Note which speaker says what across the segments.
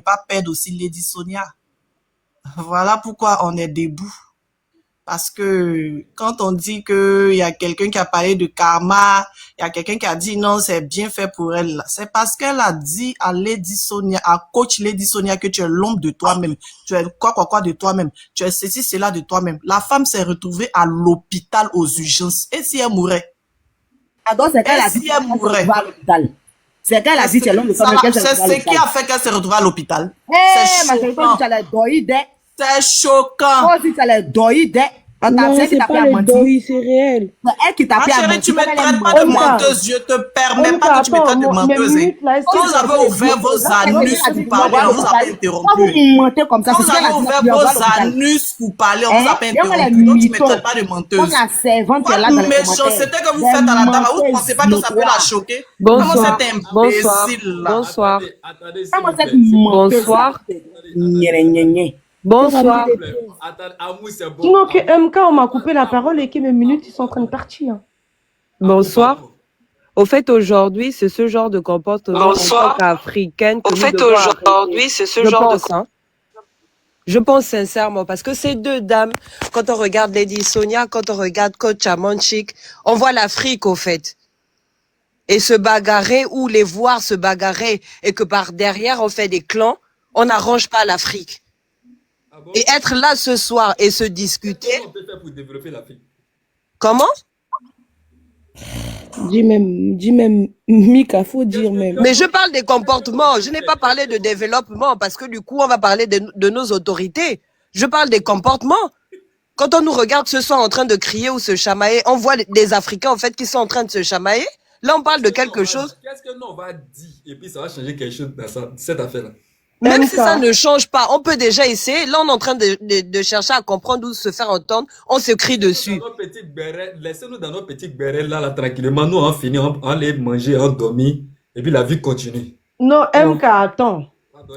Speaker 1: pas perdre aussi Lady Sonia. Voilà pourquoi on est debout. Parce que quand on dit que il y a quelqu'un qui a parlé de karma, il y a quelqu'un qui a dit non, c'est bien fait pour elle. C'est parce qu'elle a dit à Lady Sonia, à coach Lady Sonia que tu es l'homme de toi-même. Tu es quoi de toi-même. Tu es ceci, cela de toi-même. La femme s'est retrouvée à l'hôpital aux urgences. Et si elle mourait?
Speaker 2: Alors, c'est qu'elle
Speaker 1: Et
Speaker 2: a dit
Speaker 1: si elle mourait?
Speaker 2: à l'hôpital. C'est qu'elle a dit c'est l'homme de toi-même qu'elle s'est retrouvée à
Speaker 1: C'est qui
Speaker 2: l'hôpital.
Speaker 1: a fait qu'elle s'est retrouvée à l'hôpital?
Speaker 2: Eh, ma
Speaker 1: C'est
Speaker 2: chérie, quand tu
Speaker 1: choquant.
Speaker 2: allais dormir,
Speaker 1: C'est choquant.
Speaker 2: quand tu allais dormir,
Speaker 3: Non,
Speaker 2: c'est elle qui
Speaker 3: c'est
Speaker 2: t'a fait
Speaker 3: pas
Speaker 2: à
Speaker 3: les
Speaker 2: mentir.
Speaker 3: doigts, c'est réel.
Speaker 2: C'est elle qui t'a
Speaker 1: Ma
Speaker 2: fait à
Speaker 1: chérie, tu
Speaker 2: mentir.
Speaker 1: me
Speaker 2: Elle est
Speaker 1: traites pas de
Speaker 3: Onika,
Speaker 1: menteuse. Je te permets
Speaker 3: Onika,
Speaker 1: pas que tu me
Speaker 3: attends,
Speaker 1: traites de
Speaker 3: mes
Speaker 1: menteuse. Hein.
Speaker 3: minutes là, est-ce
Speaker 1: Quand
Speaker 3: que
Speaker 1: vous avez ouvert vos anus pour parler, on vous a pas
Speaker 2: Quand
Speaker 1: interrompu.
Speaker 2: vous mentez comme ça,
Speaker 1: Quand
Speaker 2: c'est
Speaker 1: vous
Speaker 2: ce qu'elle
Speaker 1: avez
Speaker 2: a dit.
Speaker 1: ouvert
Speaker 2: Tu vas voir
Speaker 1: vos
Speaker 2: l'hôpital.
Speaker 1: anus pour parler, on vous a
Speaker 2: Hein?
Speaker 1: pas
Speaker 2: Et on a les
Speaker 1: interrompu. Donc tu me
Speaker 2: mythos.
Speaker 1: traites pas de
Speaker 2: Comme
Speaker 1: menteuse.
Speaker 2: la servante qui est là
Speaker 1: Votre
Speaker 2: dans les commentaires.
Speaker 1: méchanceté que vous
Speaker 2: Des
Speaker 1: faites à la dame, vous ne
Speaker 2: menteuses
Speaker 1: pensez pas que ça peut la
Speaker 2: notoires.
Speaker 1: choquer? Comment
Speaker 4: Bonsoir,
Speaker 1: cet
Speaker 4: bonsoir,
Speaker 1: imbécile là?
Speaker 4: bonsoir,
Speaker 5: Attendez, s'il
Speaker 2: Comment
Speaker 5: vous
Speaker 2: cette
Speaker 5: plaît.
Speaker 2: menteuse
Speaker 4: bonsoir,
Speaker 2: Gné.
Speaker 4: bonsoir.
Speaker 5: Attendez, Amou, c'est bon.
Speaker 3: sinon que MK, on m'a coupé la parole et que mes minutes, ils sont en train de partir.
Speaker 4: Bonsoir. Au fait, aujourd'hui, c'est ce genre de comportement en tant qu'Africaine que nous devons arrêter.
Speaker 6: c'est ce
Speaker 4: Je pense, hein. Je pense sincèrement, parce que ces deux dames, quand on regarde Lady Sonia, quand on regarde Coach Amanchik, on voit l'Afrique au fait. Et se bagarrer ou les voir se bagarrer et que par derrière on fait des clans, on n'arrange pas l'Afrique.
Speaker 5: Ah bon?
Speaker 4: Et être là ce soir et se discuter,
Speaker 5: Comment on peut faire pour développer l'Afrique?
Speaker 4: comment?
Speaker 3: Dis même, Mika, faut dire même.
Speaker 4: Mais je parle des comportements, je n'ai pas parlé de développement parce que du coup on va parler de nos autorités. Je parle des comportements. Quand on nous regarde ce soir en train de crier ou se chamailler, on voit des Africains en fait qui sont en train de se chamailler. Là on parle de quelque chose.
Speaker 5: Qu'est-ce que nous on va dire et puis ça va changer quelque chose dans cette affaire-là?
Speaker 4: Même si
Speaker 3: MK.
Speaker 4: ça ne change pas, on peut déjà essayer. Là on est en train de chercher à comprendre ou se faire entendre. On se crie dessus.
Speaker 5: Laissez-nous dans nos petits bérets là, tranquillement. Nous on finit, on les manger, on dormir et puis la vie continue.
Speaker 3: Non, MK, attends.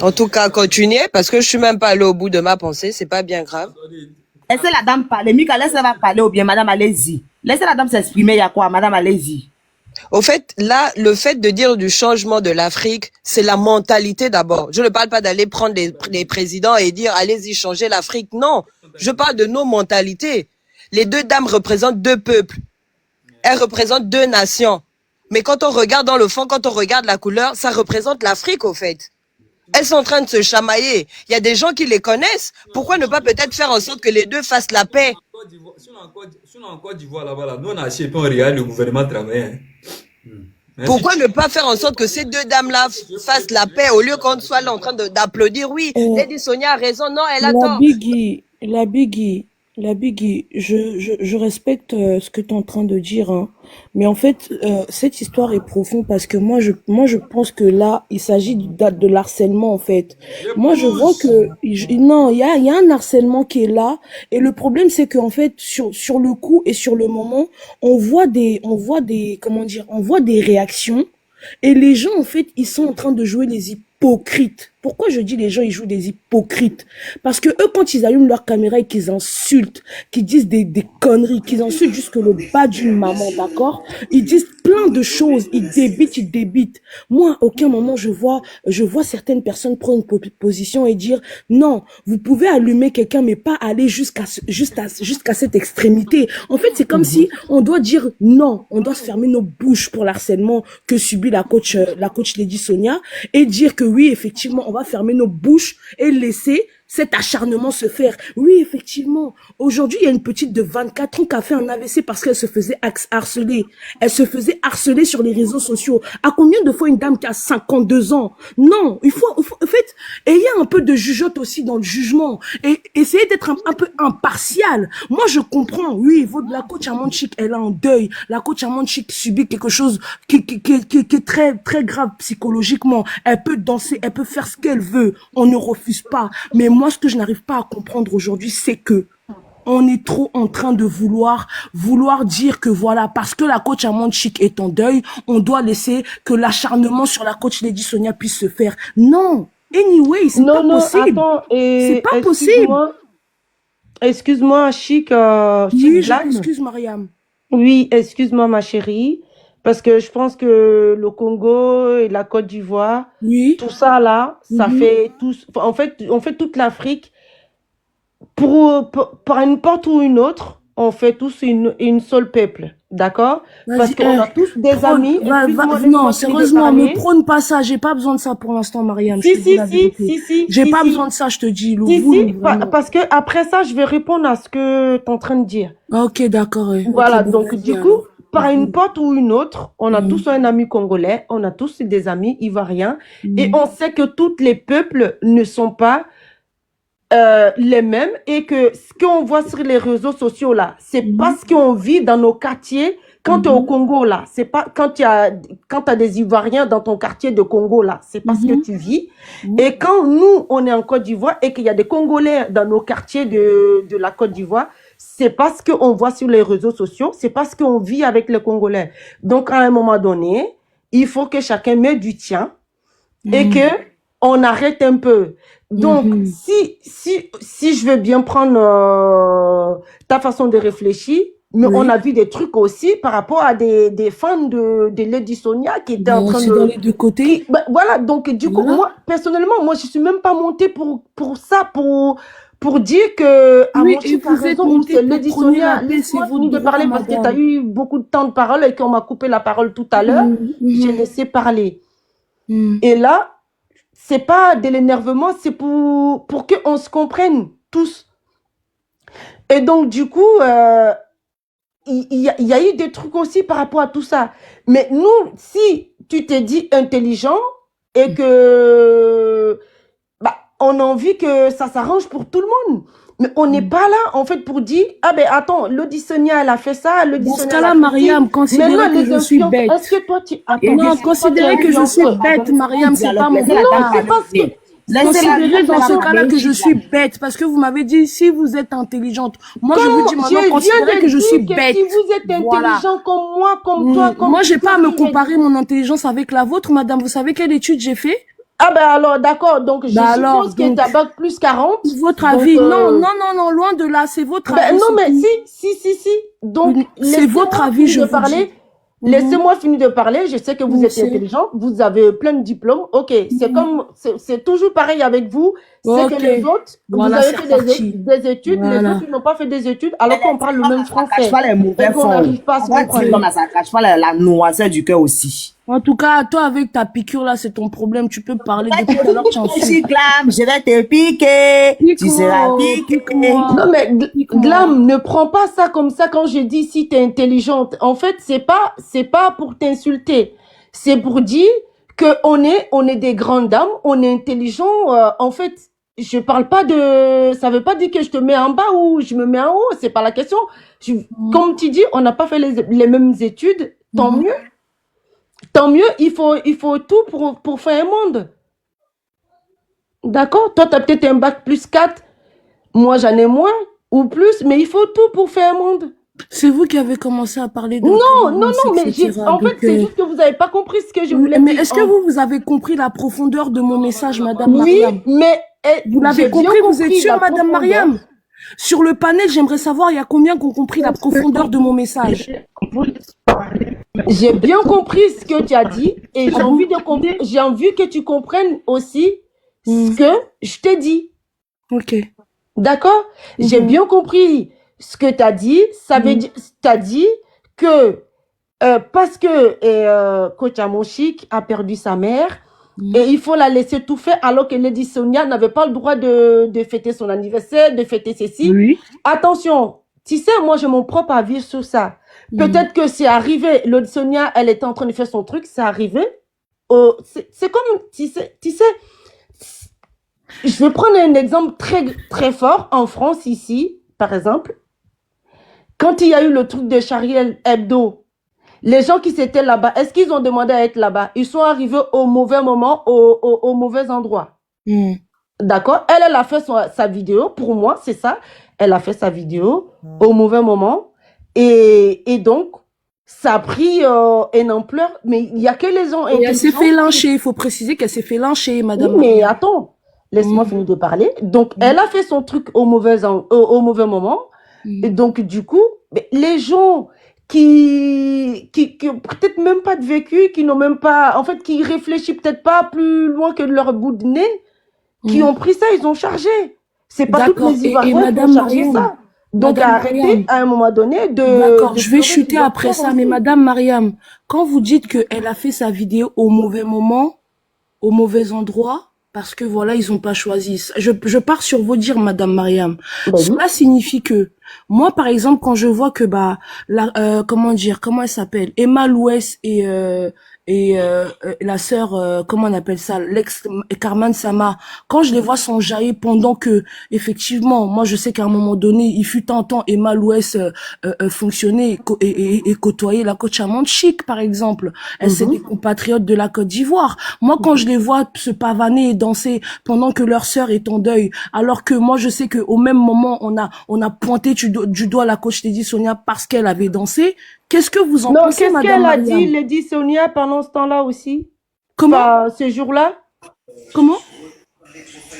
Speaker 4: En tout cas, continuez parce que je suis même pas allé au bout de ma pensée. C'est pas bien grave.
Speaker 2: Laissez la dame parler. Mika, laissez-la parler ou bien madame, allez-y. Laissez la dame s'exprimer, il y a quoi? Madame, allez-y.
Speaker 4: Au fait, là, le fait de dire du changement de l'Afrique, c'est la mentalité d'abord. Je ne parle pas d'aller prendre les présidents et dire allez-y changer l'Afrique. Non, je parle de nos mentalités. Les deux dames représentent deux peuples. Elles représentent deux nations. Mais quand on regarde dans le fond, quand on regarde la couleur, ça représente l'Afrique au fait. Elles sont en train de se chamailler. Il y a des gens qui les connaissent. Pourquoi ne pas peut-être faire en sorte que les deux fassent la paix?
Speaker 5: Si on a en Côte d'Ivoire là-bas, là, nous on a acheté et puis on regarde le gouvernement travailler. Hein. Merci.
Speaker 4: Pourquoi ne pas faire en sorte que ces deux dames-là fassent la paix au lieu qu'on soit là en train d'applaudir? Oui, Lady Sonia a raison. Non, elle a tort.
Speaker 3: La Biggie, je respecte ce que tu es en train de dire, hein. Mais en fait, cette histoire est profonde parce que moi, je pense que là, il s'agit de l'harcèlement, en fait. Moi, je vois que, non, il y a un harcèlement qui est là. Et le problème, c'est qu'en fait, sur le coup et sur le moment, comment dire, on voit des réactions. Et les gens, en fait, ils sont en train de jouer les hypocrites. Pourquoi je dis les gens, ils jouent des hypocrites? Parce que eux, quand ils allument leur caméra et qu'ils insultent, qu'ils disent des conneries, qu'ils insultent jusque le bas d'une maman, d'accord? Ils disent plein de choses, ils débitent. Moi, à aucun moment, je vois certaines personnes prendre une position et dire, non, vous pouvez allumer quelqu'un, mais pas aller jusqu'à cette extrémité. En fait, c'est comme si on doit dire non, on doit se fermer nos bouches pour l'harcèlement que subit la coach Lady Sonia et dire que oui, effectivement, on va fermer nos bouches et laisser cet acharnement se faire. Oui, effectivement. Aujourd'hui, il y a une petite de 24 ans qui a fait un AVC parce qu'elle se faisait harceler. Elle se faisait harceler sur les réseaux sociaux. À combien de fois une dame qui a 52 ans? Non, il faut en fait, ayez un peu de jugeote aussi dans le jugement et essayez d'être un peu impartial. Moi, je comprends. Oui, la coach Amanchik, elle est en deuil. La coach Amanchik subit quelque chose qui est très, très grave psychologiquement. Elle peut danser, elle peut faire ce qu'elle veut. On ne refuse pas. Mais moi, ce que je n'arrive pas à comprendre aujourd'hui, c'est que on est trop en train de vouloir dire que voilà, parce que la coach Amanchik est en deuil, on doit laisser que l'acharnement sur la coach Lady Sonia puisse se faire. Non. Anyway, c'est pas possible. Attends,
Speaker 2: c'est pas possible.
Speaker 3: Excuse-moi, Chic
Speaker 2: Oui, je
Speaker 3: Black.
Speaker 2: m'excuse, Mariam.
Speaker 3: Oui, excuse-moi, ma chérie.
Speaker 2: Parce que je pense que le Congo et la Côte d'Ivoire,
Speaker 3: Oui.
Speaker 2: tout ça là, ça
Speaker 3: Mhm.
Speaker 2: fait tous, en fait toute l'Afrique, par une porte ou une autre, on fait tous une seule peuple. D'accord? Parce
Speaker 3: Vas-y,
Speaker 2: qu'on a tous des
Speaker 3: prône,
Speaker 2: amis.
Speaker 3: non,
Speaker 2: Laisse-moi finir de
Speaker 3: sérieusement, me
Speaker 2: parler.
Speaker 3: prône pas ça. J'ai pas besoin de ça pour l'instant, Mariam. Je te dis la vérité. J'ai pas besoin de ça, je te dis,
Speaker 2: Si,
Speaker 3: Louvoulou, vraiment.
Speaker 2: parce que après ça, je vais répondre à ce que tu es en train de dire.
Speaker 3: Ok, d'accord. Ok,
Speaker 2: Voilà,
Speaker 3: bon,
Speaker 2: donc
Speaker 3: vas-y,
Speaker 2: du coup,
Speaker 3: alors.
Speaker 2: par une porte ou une autre, on a
Speaker 3: Mhm.
Speaker 2: tous un ami congolais, on a tous des amis ivoiriens, et
Speaker 3: Mhm.
Speaker 2: on sait que tous les peuples ne sont pas les mêmes, et que ce qu'on voit sur les réseaux sociaux là, c'est pas ce qu'on vit dans nos quartiers. Quand tu es au Congo là, c'est pas quand tu as des Ivoiriens dans ton quartier de Congo là, c'est pas ce que tu vis. Et quand nous on est en Côte d'Ivoire et qu'il y a des Congolais dans nos quartiers de la Côte d'Ivoire, c'est pas ce qu'on voit sur les réseaux sociaux, c'est pas ce qu'on vit avec les Congolais. Donc à un moment donné, il faut que chacun mette du tien et que on arrête un peu. Donc, si je veux bien prendre ta façon de réfléchir, mais
Speaker 3: Oui.
Speaker 2: on a vu des trucs aussi par rapport à des fans de Lady Sonia qui étaient en train
Speaker 3: C'est
Speaker 2: de...
Speaker 3: dans les deux côtés.
Speaker 2: Voilà, donc du coup,
Speaker 3: Voilà.
Speaker 2: moi, personnellement, moi, je suis même pas montée pour ça, pour dire que
Speaker 3: Oui,
Speaker 2: mon
Speaker 3: et
Speaker 2: chic a
Speaker 3: vous êtes
Speaker 2: raison ou
Speaker 3: montée
Speaker 2: c'est
Speaker 3: pour
Speaker 2: Lady
Speaker 3: prôner
Speaker 2: Sonia.
Speaker 3: la paix, c'est
Speaker 2: Laisse-moi
Speaker 3: votre
Speaker 2: finir de
Speaker 3: droit,
Speaker 2: parler parce que tu as
Speaker 3: madame.
Speaker 2: eu beaucoup de temps de parole et qu'on m'a coupé la parole tout à l'heure. J'ai laissé parler. Et là, c'est pas de l'énervement, c'est pour qu'on se comprenne tous. Et donc, du coup, il y a eu des trucs aussi par rapport à tout ça. Mais nous, si tu t'es dit intelligent et que on a envie que ça s'arrange pour tout le monde. Mais on n'est pas là, en fait, pour dire, ah ben attends, l'Auditionnia, elle a fait ça,
Speaker 3: Dans ce
Speaker 2: l'Auditionnia, elle
Speaker 3: cas-là,
Speaker 2: a fait ci.
Speaker 3: Mariam, considérez
Speaker 2: Maintenant,
Speaker 3: que je suis
Speaker 2: influenceurs,
Speaker 3: bête.
Speaker 2: est-ce que toi, tu... Attends,
Speaker 3: Non,
Speaker 2: est-ce que toi, tu es
Speaker 3: considérez que je suis
Speaker 2: influenceur?
Speaker 3: bête, Mariam, c'est pas mon
Speaker 2: Non, c'est
Speaker 3: cas.
Speaker 2: parce que...
Speaker 3: Considérez dans ce cas-là que je suis bête, parce que vous m'avez dit si vous êtes intelligente. Moi, je vous dis maintenant, considérez que je suis bête.
Speaker 2: Si vous êtes
Speaker 3: Voilà.
Speaker 2: intelligent comme moi, comme toi, comme...
Speaker 3: Moi, j'ai pas à me comparer mon intelligence avec la vôtre, madame. Vous savez quelle étude j'ai fait?
Speaker 2: Ah ben alors, d'accord, donc je
Speaker 3: alors,
Speaker 2: suppose que tu as bac plus 40.
Speaker 3: Votre avis, non, loin de là, c'est votre avis.
Speaker 2: Non, mais si. Donc,
Speaker 3: c'est votre avis, je vous dis.
Speaker 2: Laissez-moi finir de parler. Je sais que vous êtes intelligent, vous avez plein de diplômes. Ok, c'est toujours pareil avec vous. C'est que les autres,
Speaker 3: voilà,
Speaker 2: vous avez fait des études,
Speaker 3: voilà.
Speaker 2: les autres ils n'ont pas fait des études, alors qu'on parle le même français. Ça cache pas les mauvais fonds. N'arrive pas à se comprendre.
Speaker 1: Ça cache pas la noisette du cœur aussi.
Speaker 3: En tout cas, toi, avec ta piqûre là, c'est ton problème. Tu peux parler depuis tout à l'heure, tu en suis.
Speaker 1: Je vais te piquer. Tu seras piqué.
Speaker 2: Non, mais Glam, ne prends pas ça comme ça quand je dis si tu es intelligente. En fait, c'est pas pour t'insulter. C'est pour dire que on est des grandes dames, on est intelligent. En fait, je parle pas de... Ça veut pas dire que je te mets en bas ou je me mets en haut. C'est pas la question. Comme tu dis, on n'a pas fait les mêmes études. Tant mieux. Tant mieux, il faut tout pour faire un monde. D'accord? Toi, tu as peut-être un bac plus 4. Moi, j'en ai moins ou plus, mais il faut tout pour faire un monde.
Speaker 3: C'est vous qui avez commencé à parler de...
Speaker 2: Non, mais en fait, c'est juste que vous n'avez pas compris ce que je voulais dire.
Speaker 3: Mais est-ce que vous avez compris la profondeur de mon message, madame Mariam?
Speaker 2: Oui, mais...
Speaker 3: Vous l'avez compris, vous êtes sûre, madame Mariam? Sur le panel, j'aimerais savoir, il y a combien qui ont compris la profondeur de mon message?
Speaker 2: J'ai bien compris ce que tu as dit et j'ai envie que tu comprennes aussi ce que je t'ai dit.
Speaker 3: Ok.
Speaker 2: D'accord? J'ai bien compris ce que tu as dit. Ça veut dire, tu as dit que parce que Coach Amonchik a perdu sa mère et il faut la laisser tout faire alors que Lady Sonia n'avait pas le droit de fêter son anniversaire, de fêter ceci. Oui. Attention, tu sais, moi j'ai mon propre avis sur ça. Peut-être que c'est arrivé, Lady Sonia, elle était en train de faire son truc, c'est arrivé. C'est comme, tu sais, je vais prendre un exemple très, très fort en France ici, par exemple. Quand il y a eu le truc de Charlie Hebdo, les gens qui étaient là-bas, est-ce qu'ils ont demandé à être là-bas? Ils sont arrivés au mauvais moment, au mauvais endroit. D'accord? Elle a fait sa vidéo, pour moi, c'est ça. Elle a fait sa vidéo au mauvais moment. Et donc, ça a pris une ampleur, mais il n'y a que les gens intelligents.
Speaker 3: Elle s'est fait lyncher, il faut préciser qu'elle s'est fait lyncher, madame.
Speaker 2: Oui, mais attends, laisse-moi finir de parler. Donc, elle a fait son truc au mauvais moment. Et donc, du coup, les gens qui ont peut-être même pas de vécu, qui n'ont même pas, en fait, qui réfléchissent peut-être pas plus loin que leur bout de nez, qui ont pris ça, ils ont chargé. C'est pas toutes
Speaker 3: D'accord.
Speaker 2: les
Speaker 3: Et
Speaker 2: Ivoiriens qui ont
Speaker 3: Madame
Speaker 2: chargé
Speaker 3: Mariam,
Speaker 2: ça. Donc,
Speaker 3: Madame
Speaker 2: arrêtez
Speaker 3: Mariam,
Speaker 2: à un moment donné
Speaker 3: d'accord,
Speaker 2: de
Speaker 3: je vais
Speaker 2: pleurer
Speaker 3: chuter
Speaker 2: sur votre
Speaker 3: après
Speaker 2: sort
Speaker 3: ça, mais
Speaker 2: aussi.
Speaker 3: Madame Mariam, quand vous dites qu'elle a fait sa vidéo au mauvais moment, au mauvais endroit, parce que voilà, ils ont pas choisi. Je pars sur vos dires, Madame Mariam.
Speaker 2: Ben oui.
Speaker 3: Cela signifie que, moi, par exemple, quand je vois que, comment dire, comment elle s'appelle, Emma Louès et la sœur, comment on appelle ça, l'ex Carmen Sama, quand je les vois s'enjailler pendant que, effectivement, moi, je sais qu'à un moment donné, il fut un temps, Emma Louès fonctionnait et côtoyait la coach Amande Chic, par exemple. Elle, c'est des compatriotes de la Côte d'Ivoire. Moi, quand je les vois se pavaner et danser pendant que leur sœur est en deuil, alors que moi, je sais qu'au même moment, on a pointé du doigt la coach Lady Sonia parce qu'elle avait dansé. Qu'est-ce que vous en
Speaker 2: Non,
Speaker 3: pensez,
Speaker 2: qu'est-ce
Speaker 3: Madame
Speaker 2: qu'elle a dit,
Speaker 3: Mariam?
Speaker 2: Lady Sonia, pendant ce temps-là aussi?
Speaker 3: Comment?
Speaker 2: Enfin, ces jours-là?
Speaker 3: Comment?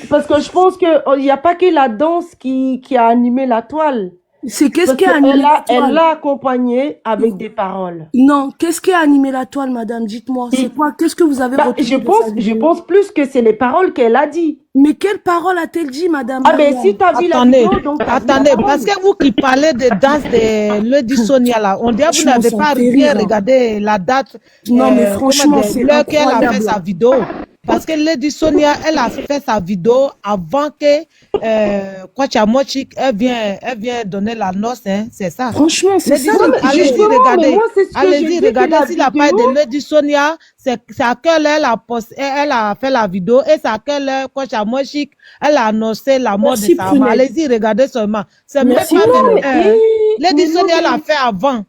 Speaker 2: Parce que je pense qu'il n'y a pas que la danse qui a animé la toile.
Speaker 3: C'est qu'est-ce
Speaker 2: Parce
Speaker 3: qui a animé la
Speaker 2: elle
Speaker 3: toile?
Speaker 2: l'a accompagnée avec des paroles.
Speaker 3: Non, qu'est-ce qui a animé la toile, madame? Dites-moi, c'est quoi? Qu'est-ce que vous avez
Speaker 2: Bah,
Speaker 3: retenu de sa
Speaker 2: je
Speaker 3: vidéo?
Speaker 2: pense plus que c'est les paroles qu'elle a dit.
Speaker 3: Mais quelles paroles a-t-elle dit, madame
Speaker 2: Ah ben si
Speaker 3: Mariam?
Speaker 2: tu as vu la
Speaker 6: Attendez,
Speaker 2: vidéo, donc tu as vu la
Speaker 6: attendez,
Speaker 2: parole.
Speaker 6: parce que vous qui parlez de danse de Lady Sonia là, on dirait que vous
Speaker 3: Franchement,
Speaker 6: n'avez
Speaker 3: ça me
Speaker 6: pas
Speaker 3: fait
Speaker 6: bien
Speaker 3: rire, hein.
Speaker 6: regardé la date,
Speaker 3: Non, mais
Speaker 6: comment
Speaker 3: franchement,
Speaker 6: dire,
Speaker 3: c'est
Speaker 6: l'heure qu'elle a fait
Speaker 3: incroyable,
Speaker 6: sa
Speaker 3: hein.
Speaker 6: vidéo. Parce que Lady Sonia, elle a fait sa vidéo avant que Kwachamochik, elle vient donner la noce, hein, c'est ça.
Speaker 3: Franchement, c'est
Speaker 6: Lady
Speaker 3: ça.
Speaker 6: Sonia,
Speaker 2: Mais
Speaker 6: allez-y,
Speaker 2: justement, mais
Speaker 6: regardez.
Speaker 2: moi c'est ce que j'ai
Speaker 6: Allez-y,
Speaker 2: dit que
Speaker 6: regardez
Speaker 2: la
Speaker 6: si la page
Speaker 2: vidéo.
Speaker 6: de Lady Sonia, c'est à quelle heure elle a fait la vidéo et c'est à quelle heure Kwachamochik, elle a annoncé la mort de
Speaker 3: Merci,
Speaker 6: sa maman.
Speaker 3: Prunette.
Speaker 6: Allez-y, regardez seulement. C'est même
Speaker 3: Merci,
Speaker 6: pas
Speaker 2: Non,
Speaker 6: même
Speaker 2: mais,
Speaker 3: Prunette.
Speaker 6: Lady
Speaker 2: mais non,
Speaker 6: Sonia l'a
Speaker 2: mais
Speaker 6: fait avant.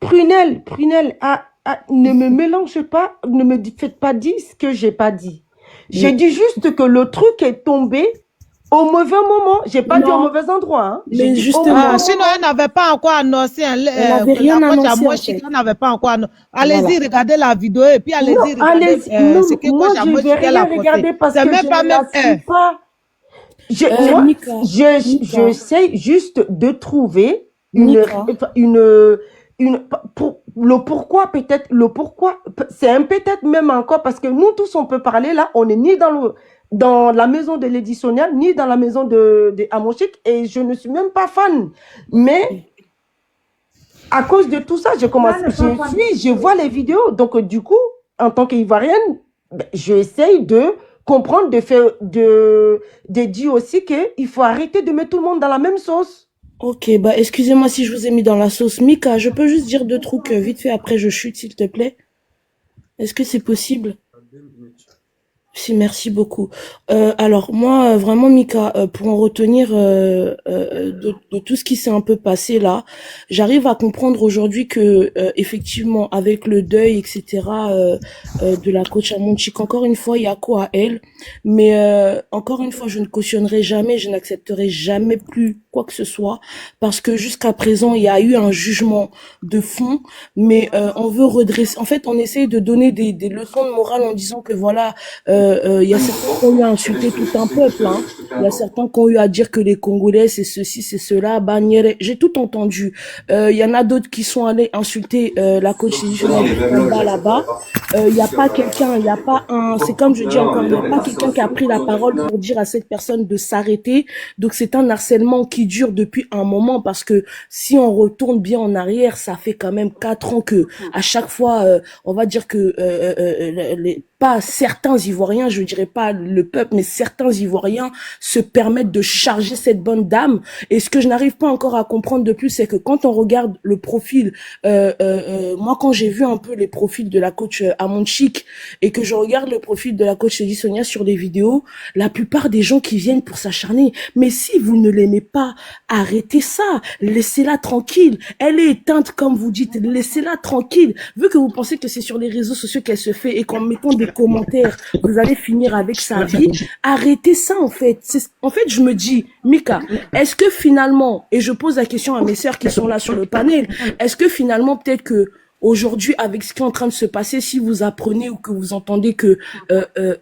Speaker 2: Prunelle, ne me mélange pas, ne me faites pas dire ce que j'ai pas dit. J'ai
Speaker 3: Mais,
Speaker 2: dit juste que le truc est tombé au mauvais moment. J'ai pas dit au
Speaker 3: non,
Speaker 2: mauvais endroit, hein. J'ai
Speaker 3: mais
Speaker 2: dit au
Speaker 3: justement,
Speaker 2: mauvais
Speaker 6: Ah, sinon,
Speaker 2: moment.
Speaker 6: elle n'avait pas encore annoncé
Speaker 3: elle n'avait
Speaker 6: la
Speaker 3: rien
Speaker 6: coach à
Speaker 3: annoncé, en
Speaker 6: Mochik,
Speaker 3: fait.
Speaker 6: elle n'avait pas encore annoncé.
Speaker 3: Voilà.
Speaker 6: Allez-y, regardez la vidéo et puis
Speaker 2: Non,
Speaker 6: allez-y, regardez
Speaker 2: allez-y. Non,
Speaker 6: ce que
Speaker 2: moi
Speaker 6: coach à
Speaker 2: je vais
Speaker 6: Mochik elle
Speaker 2: rien
Speaker 6: a posté.
Speaker 2: regarder parce
Speaker 6: C'est
Speaker 2: que
Speaker 6: même
Speaker 2: je
Speaker 6: pas
Speaker 2: ne
Speaker 6: même
Speaker 2: la suis pas. Moi,
Speaker 3: Mika, Mika,
Speaker 2: j'essaie juste de trouver
Speaker 3: Mika.
Speaker 2: le pourquoi, peut-être, le pourquoi. C'est un peut-être même encore parce que nous tous, on peut parler là, on n'est ni dans la maison de Lady Sonia, ni dans la maison de Amoshik et je ne suis même pas fan. Mais à cause de tout ça, je vois les vidéos. Donc, du coup, en tant qu'Ivoirienne, ben, j'essaye de comprendre, de dire aussi qu'il faut arrêter de mettre tout le monde dans la même sauce.
Speaker 3: Ok, bah excusez-moi si je vous ai mis dans la sauce. Mika, je peux juste dire deux trucs vite fait, après je chute, s'il te plaît. Est-ce que c'est possible? Si, merci beaucoup. Alors moi, vraiment, Mika, pour en retenir de tout ce qui s'est un peu passé là, j'arrive à comprendre aujourd'hui que effectivement, avec le deuil, etc., de la coach Amonchik, encore une fois, il y a quoi à elle. Mais encore une fois, je ne cautionnerai jamais, je n'accepterai jamais plus quoi que ce soit, parce que jusqu'à présent, il y a eu un jugement de fond, mais on veut redresser. En fait, on essaye de donner des leçons de morale en disant que voilà. Il y a certains qui ont eu à insulter tout un peuple, hein. Il y a certains qui ont eu à dire que les Congolais c'est ceci, c'est cela, Baniere. J'ai tout entendu. Il y en a d'autres qui sont allés insulter la coach là-bas. Il n'y a pas quelqu'un, il n'y a pas un. C'est comme je dis encore, il n'y a pas quelqu'un qui a pris la parole pour dire à cette personne de s'arrêter. Donc c'est un harcèlement qui dure depuis un moment parce que si on retourne bien en arrière, ça fait quand même 4 ans que à chaque fois, on va dire que pas certains Ivoiriens, je dirais pas le peuple, mais certains Ivoiriens se permettent de charger cette bonne dame. Et ce que je n'arrive pas encore à comprendre de plus, c'est que quand on regarde le profil, moi quand j'ai vu un peu les profils de la coach Amonchik et que je regarde le profil de la coach Lady Sonia sur les vidéos, la plupart des gens qui viennent pour s'acharner, mais si vous ne l'aimez pas, arrêtez ça, laissez-la tranquille. Elle est éteinte comme vous dites, laissez-la tranquille. Vu que vous pensez que c'est sur les réseaux sociaux qu'elle se fait et qu'en mettant des commentaires, vous allez finir avec sa vie. Arrêtez ça, en fait. En fait, je me dis, Mika, est-ce que finalement, et je pose la question à mes sœurs qui sont là sur le panel, est-ce que finalement, peut-être que aujourd'hui, avec ce qui est en train de se passer, si vous apprenez ou que vous entendez que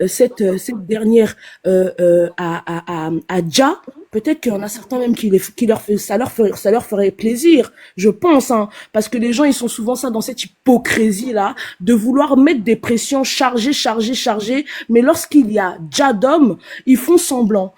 Speaker 3: cette dernière a déjà peut-être qu'il y en a certains même ça leur ferait plaisir, je pense, hein, parce que les gens, ils sont souvent ça dans cette hypocrisie-là, de vouloir mettre des pressions chargées, mais lorsqu'il y a déjà d'hommes, ils font semblant,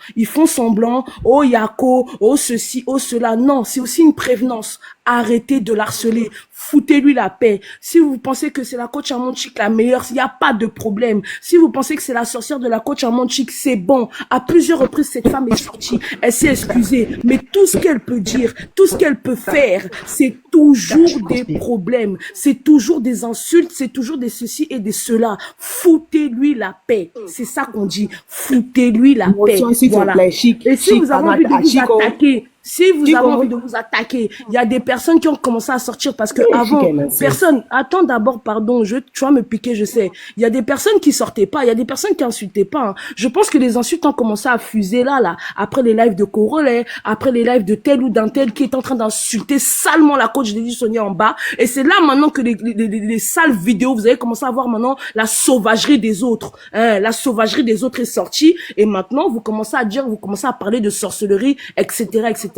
Speaker 3: oh Yako, oh ceci, oh cela. Non, c'est aussi une prévenance. Arrêtez de l'harceler. Foutez-lui la paix. Si vous pensez que c'est la coach Amonchik la meilleure, il n'y a pas de problème. Si vous pensez que c'est la sorcière de la coach Amonchik, c'est bon. À plusieurs reprises, cette femme est sortie. Elle s'est excusée. Mais tout ce qu'elle peut dire, tout ce qu'elle peut faire, c'est toujours des problèmes. C'est toujours des insultes. C'est toujours des ceci et des cela. Foutez-lui la paix. C'est ça qu'on dit. Foutez-lui la paix. Voilà. Et si vous avez envie de vous attaquer, il y a des personnes qui ont commencé à sortir parce que avant, personne, attends d'abord, pardon, tu vas me piquer, je sais. Il y a des personnes qui sortaient pas, il y a des personnes qui insultaient pas, hein. Je pense que les insultes ont commencé à fuser là, après les lives de Corolet, après les lives de tel ou d'un tel qui est en train d'insulter salement la coach Lady Sonia en bas. Et c'est là maintenant que les sales vidéos, vous avez commencé à voir maintenant la sauvagerie des autres, hein. La sauvagerie des autres est sortie et maintenant vous commencez à parler de sorcellerie, etc., etc.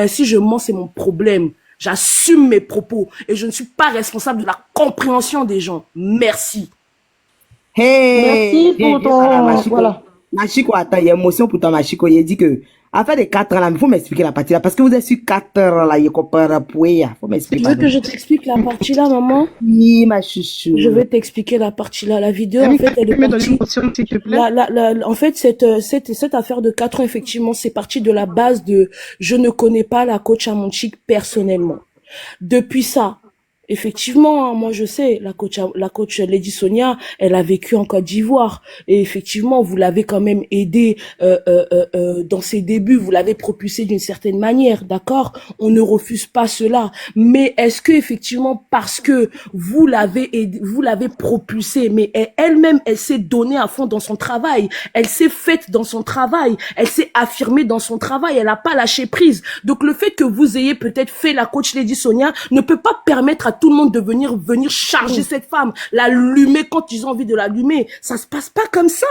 Speaker 3: Si je mens, c'est mon problème. J'assume mes propos et je ne suis pas responsable de la compréhension des gens. Merci.
Speaker 7: Hey,
Speaker 2: Merci pour ton... Voilà.
Speaker 7: Machiko, attends, il y a émotion pour toi, Machiko. Il a dit que, à faire des 4 ans là, il faut m'expliquer la partie là, parce que vous êtes sur 4 heures là, il faut m'expliquer.
Speaker 3: Tu veux que je t'explique la partie là, maman?
Speaker 7: Oui, ma chouchou.
Speaker 3: Je vais t'expliquer la partie là. La vidéo, en fait, elle est partie. En fait, cette affaire de 4 ans, effectivement, c'est parti de la base de je ne connais pas la coach Amonchik personnellement. Depuis ça, effectivement, moi je sais, la coach Lady Sonia, elle a vécu en Côte d'Ivoire et effectivement, vous l'avez quand même aidée dans ses débuts, vous l'avez propulsée d'une certaine manière, d'accord? On ne refuse pas cela, mais est-ce que effectivement parce que vous l'avez propulsée, mais elle-même, elle s'est donnée à fond dans son travail, elle s'est faite dans son travail, elle s'est affirmée dans son travail, elle n'a pas lâché prise. Donc le fait que vous ayez peut-être fait la coach Lady Sonia ne peut pas permettre à tout le monde de venir charger cette femme, l'allumer quand ils ont envie de l'allumer. Ça se passe pas comme ça.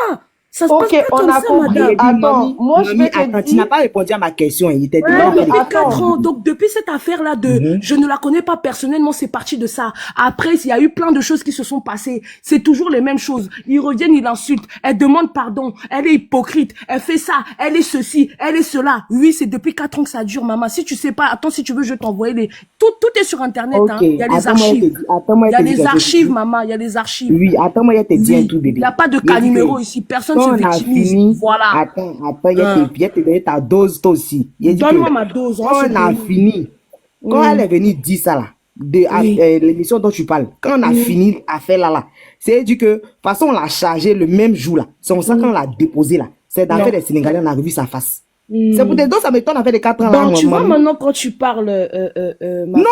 Speaker 3: Ça se passe pas comme ça, madame.
Speaker 2: Attends, moi je vais te
Speaker 7: tu
Speaker 2: dire...
Speaker 7: n'as pas répondu à ma question. Il était
Speaker 3: Depuis 4 ans, donc depuis cette affaire-là je ne la connais pas personnellement, c'est parti de ça. Après, il y a eu plein de choses qui se sont passées. C'est toujours les mêmes choses. Ils reviennent, ils l'insultent. Elle demande pardon. Elle est hypocrite. Elle fait ça. Elle est ceci. Elle est cela. Oui, c'est depuis 4 ans que ça dure, maman. Si tu sais pas, attends, si tu veux, je vais t'envoyer tout est sur Internet, hein. Il y a les archives. Il y a les archives, maman. Il y a les archives.
Speaker 7: Oui, attends-moi, il y a tes diens tout, bébé.
Speaker 3: Il n'y a pas de cas numéro ici. Personne se victimise. Voilà.
Speaker 7: Attends, il y a te donné ta dose, toi aussi.
Speaker 3: Donne-moi ma dose.
Speaker 7: Quand on a fini, quand elle est venue dire ça là, l'émission dont tu parles, quand on a fini à faire là, c'est dit que, de toute façon, on l'a chargé le même jour là. C'est ça quand on l'a déposé là. C'est d'affaire des Sénégalais, on a revu sa face. C'est pour des doses, ça m'étonne, on a fait des 4 ans là.
Speaker 3: Donc, tu vois, maintenant, quand tu parles,
Speaker 7: non,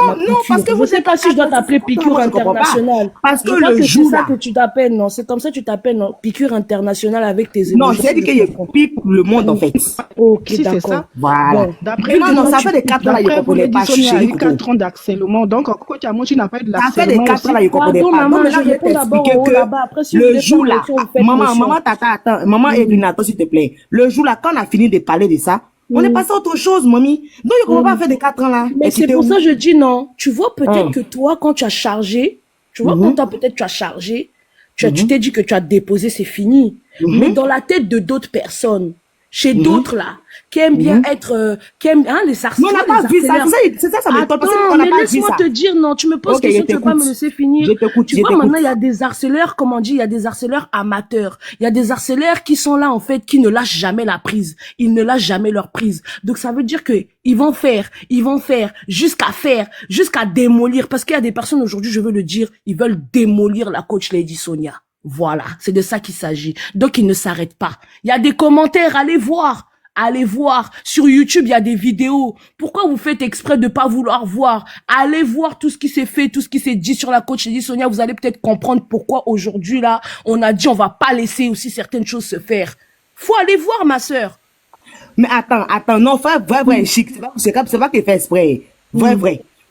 Speaker 7: parce que
Speaker 3: je sais pas si je dois t'appeler piqûre internationale.
Speaker 7: Parce que le jour
Speaker 3: c'est ça que tu t'appelles, non? C'est comme ça que tu t'appelles, non? Piqûre internationale avec tes émotions.
Speaker 7: Non, c'est dit qu'il y a pique pour le monde, en fait.
Speaker 3: Ok, d'accord.
Speaker 7: Voilà.
Speaker 6: D'après
Speaker 7: non, ça fait des 4 ans là, il ne comprenait pas.
Speaker 6: Il y a eu 4 ans d'harcèlement. Donc, coach Amonchik n'a pas eu de
Speaker 7: harcèlement. Ça fait des 4 ans là, il ne comprenait pas.
Speaker 3: Maman, je réponds d'abord au là-bas. Après, si
Speaker 7: le jour là, maman, attends, maman Edwina, attends, s'il te plaît. Le jour là, quand on a fini de parler de ça, on est passé à autre chose, mamie. Donc, il ne comprend pas faire des 4 ans là.
Speaker 3: Mais c'est pour ça que je dis non. Tu vois, peut-être que toi, quand tu as chargé, tu as chargé, tu t'es dit que tu as déposé, c'est fini. Mais dans la tête de d'autres personnes, chez d'autres là, qui aiment bien être, qui aiment, les harceleurs.
Speaker 7: Mais on n'a pas vu ça, c'est ça m'étonne.
Speaker 3: Attends, mais laisse-moi te dire, non, tu me poses question, tu ne veux pas me laisser finir. Tu vois, maintenant, il y a des harceleurs, comme on dit, il y a des harceleurs amateurs. Il y a des harceleurs qui sont là, en fait, qui ne lâchent jamais la prise. Ils ne lâchent jamais leur prise. Donc, ça veut dire que ils vont faire, jusqu'à démolir. Parce qu'il y a des personnes aujourd'hui, je veux le dire, ils veulent démolir la coach Lady Sonia. Voilà, c'est de ça qu'il s'agit. Donc, ils ne s'arrêtent pas. Il y a des commentaires, allez voir. Allez voir. Sur YouTube, il y a des vidéos. Pourquoi vous faites exprès de pas vouloir voir? Allez voir tout ce qui s'est fait, tout ce qui s'est dit sur la coach Lady Sonia. Vous allez peut-être comprendre pourquoi aujourd'hui, là, on a dit on va pas laisser aussi certaines choses se faire. Faut aller voir, ma sœur.
Speaker 7: Mais attends, non, vrai, chic. C'est pas qu'il fait exprès. Vrai.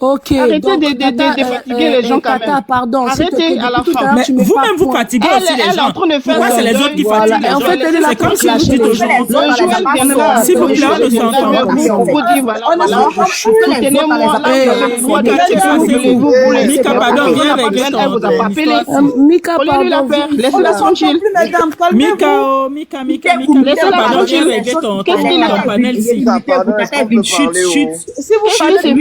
Speaker 3: Ok,
Speaker 8: Arrêtez
Speaker 3: donc
Speaker 8: de fatiguer les gens quand
Speaker 3: Tata,
Speaker 8: même.
Speaker 3: pardon, s'il te
Speaker 8: Arrêtez
Speaker 3: plaît,
Speaker 8: à la
Speaker 3: depuis tout à
Speaker 8: fin.
Speaker 3: l'heure,
Speaker 9: Mais
Speaker 3: tu mets pas
Speaker 9: vous-même, vous
Speaker 3: point.
Speaker 9: fatiguez aussi les
Speaker 8: Elle est en
Speaker 9: gens.
Speaker 8: train de faire
Speaker 9: Pourquoi
Speaker 8: son
Speaker 9: c'est les autres
Speaker 8: deuil.
Speaker 9: qui
Speaker 3: Voilà,
Speaker 9: fatiguent
Speaker 3: et
Speaker 9: les
Speaker 3: en
Speaker 9: gens?
Speaker 3: fait, elle est là
Speaker 9: C'est
Speaker 3: pour
Speaker 9: comme si vous
Speaker 3: clasher
Speaker 9: dites
Speaker 3: les
Speaker 9: aux
Speaker 3: gens.
Speaker 9: gens,
Speaker 8: Le Joël viendra.
Speaker 9: s'il vous
Speaker 8: Le
Speaker 9: plaît, on
Speaker 8: Joël
Speaker 9: ne
Speaker 8: viendra
Speaker 9: s'entend
Speaker 8: vers
Speaker 9: pas.
Speaker 8: vous pour vous dire, voilà, voilà. Soutenez-moi, là, vous avez le droit de
Speaker 9: Mika, tu
Speaker 8: dire ce que
Speaker 9: peux,
Speaker 8: vous
Speaker 9: s'il
Speaker 8: voulez.
Speaker 9: vous
Speaker 8: Vous voulez.
Speaker 9: Mika,
Speaker 8: Mais
Speaker 9: pardon,
Speaker 8: pourquoi on
Speaker 9: viens
Speaker 8: n'a pas
Speaker 9: régler
Speaker 8: besoin, elle vous a pas appelé.
Speaker 3: Mika,
Speaker 8: Collez-lui la
Speaker 3: pardon,
Speaker 8: paire.
Speaker 3: viens ici,
Speaker 8: Laissez-la
Speaker 3: là.
Speaker 8: tranquille.
Speaker 9: Mika,
Speaker 8: Laissez-la
Speaker 9: pardon, viens
Speaker 8: tranquille.
Speaker 9: régler ton
Speaker 8: Qu'est-ce qu'il a?
Speaker 9: panel ici.
Speaker 7: Pardon, est-ce qu'on peut parler
Speaker 6: Si vous
Speaker 8: Chut, c'est
Speaker 6: parlez,
Speaker 8: pas.
Speaker 6: c'est vous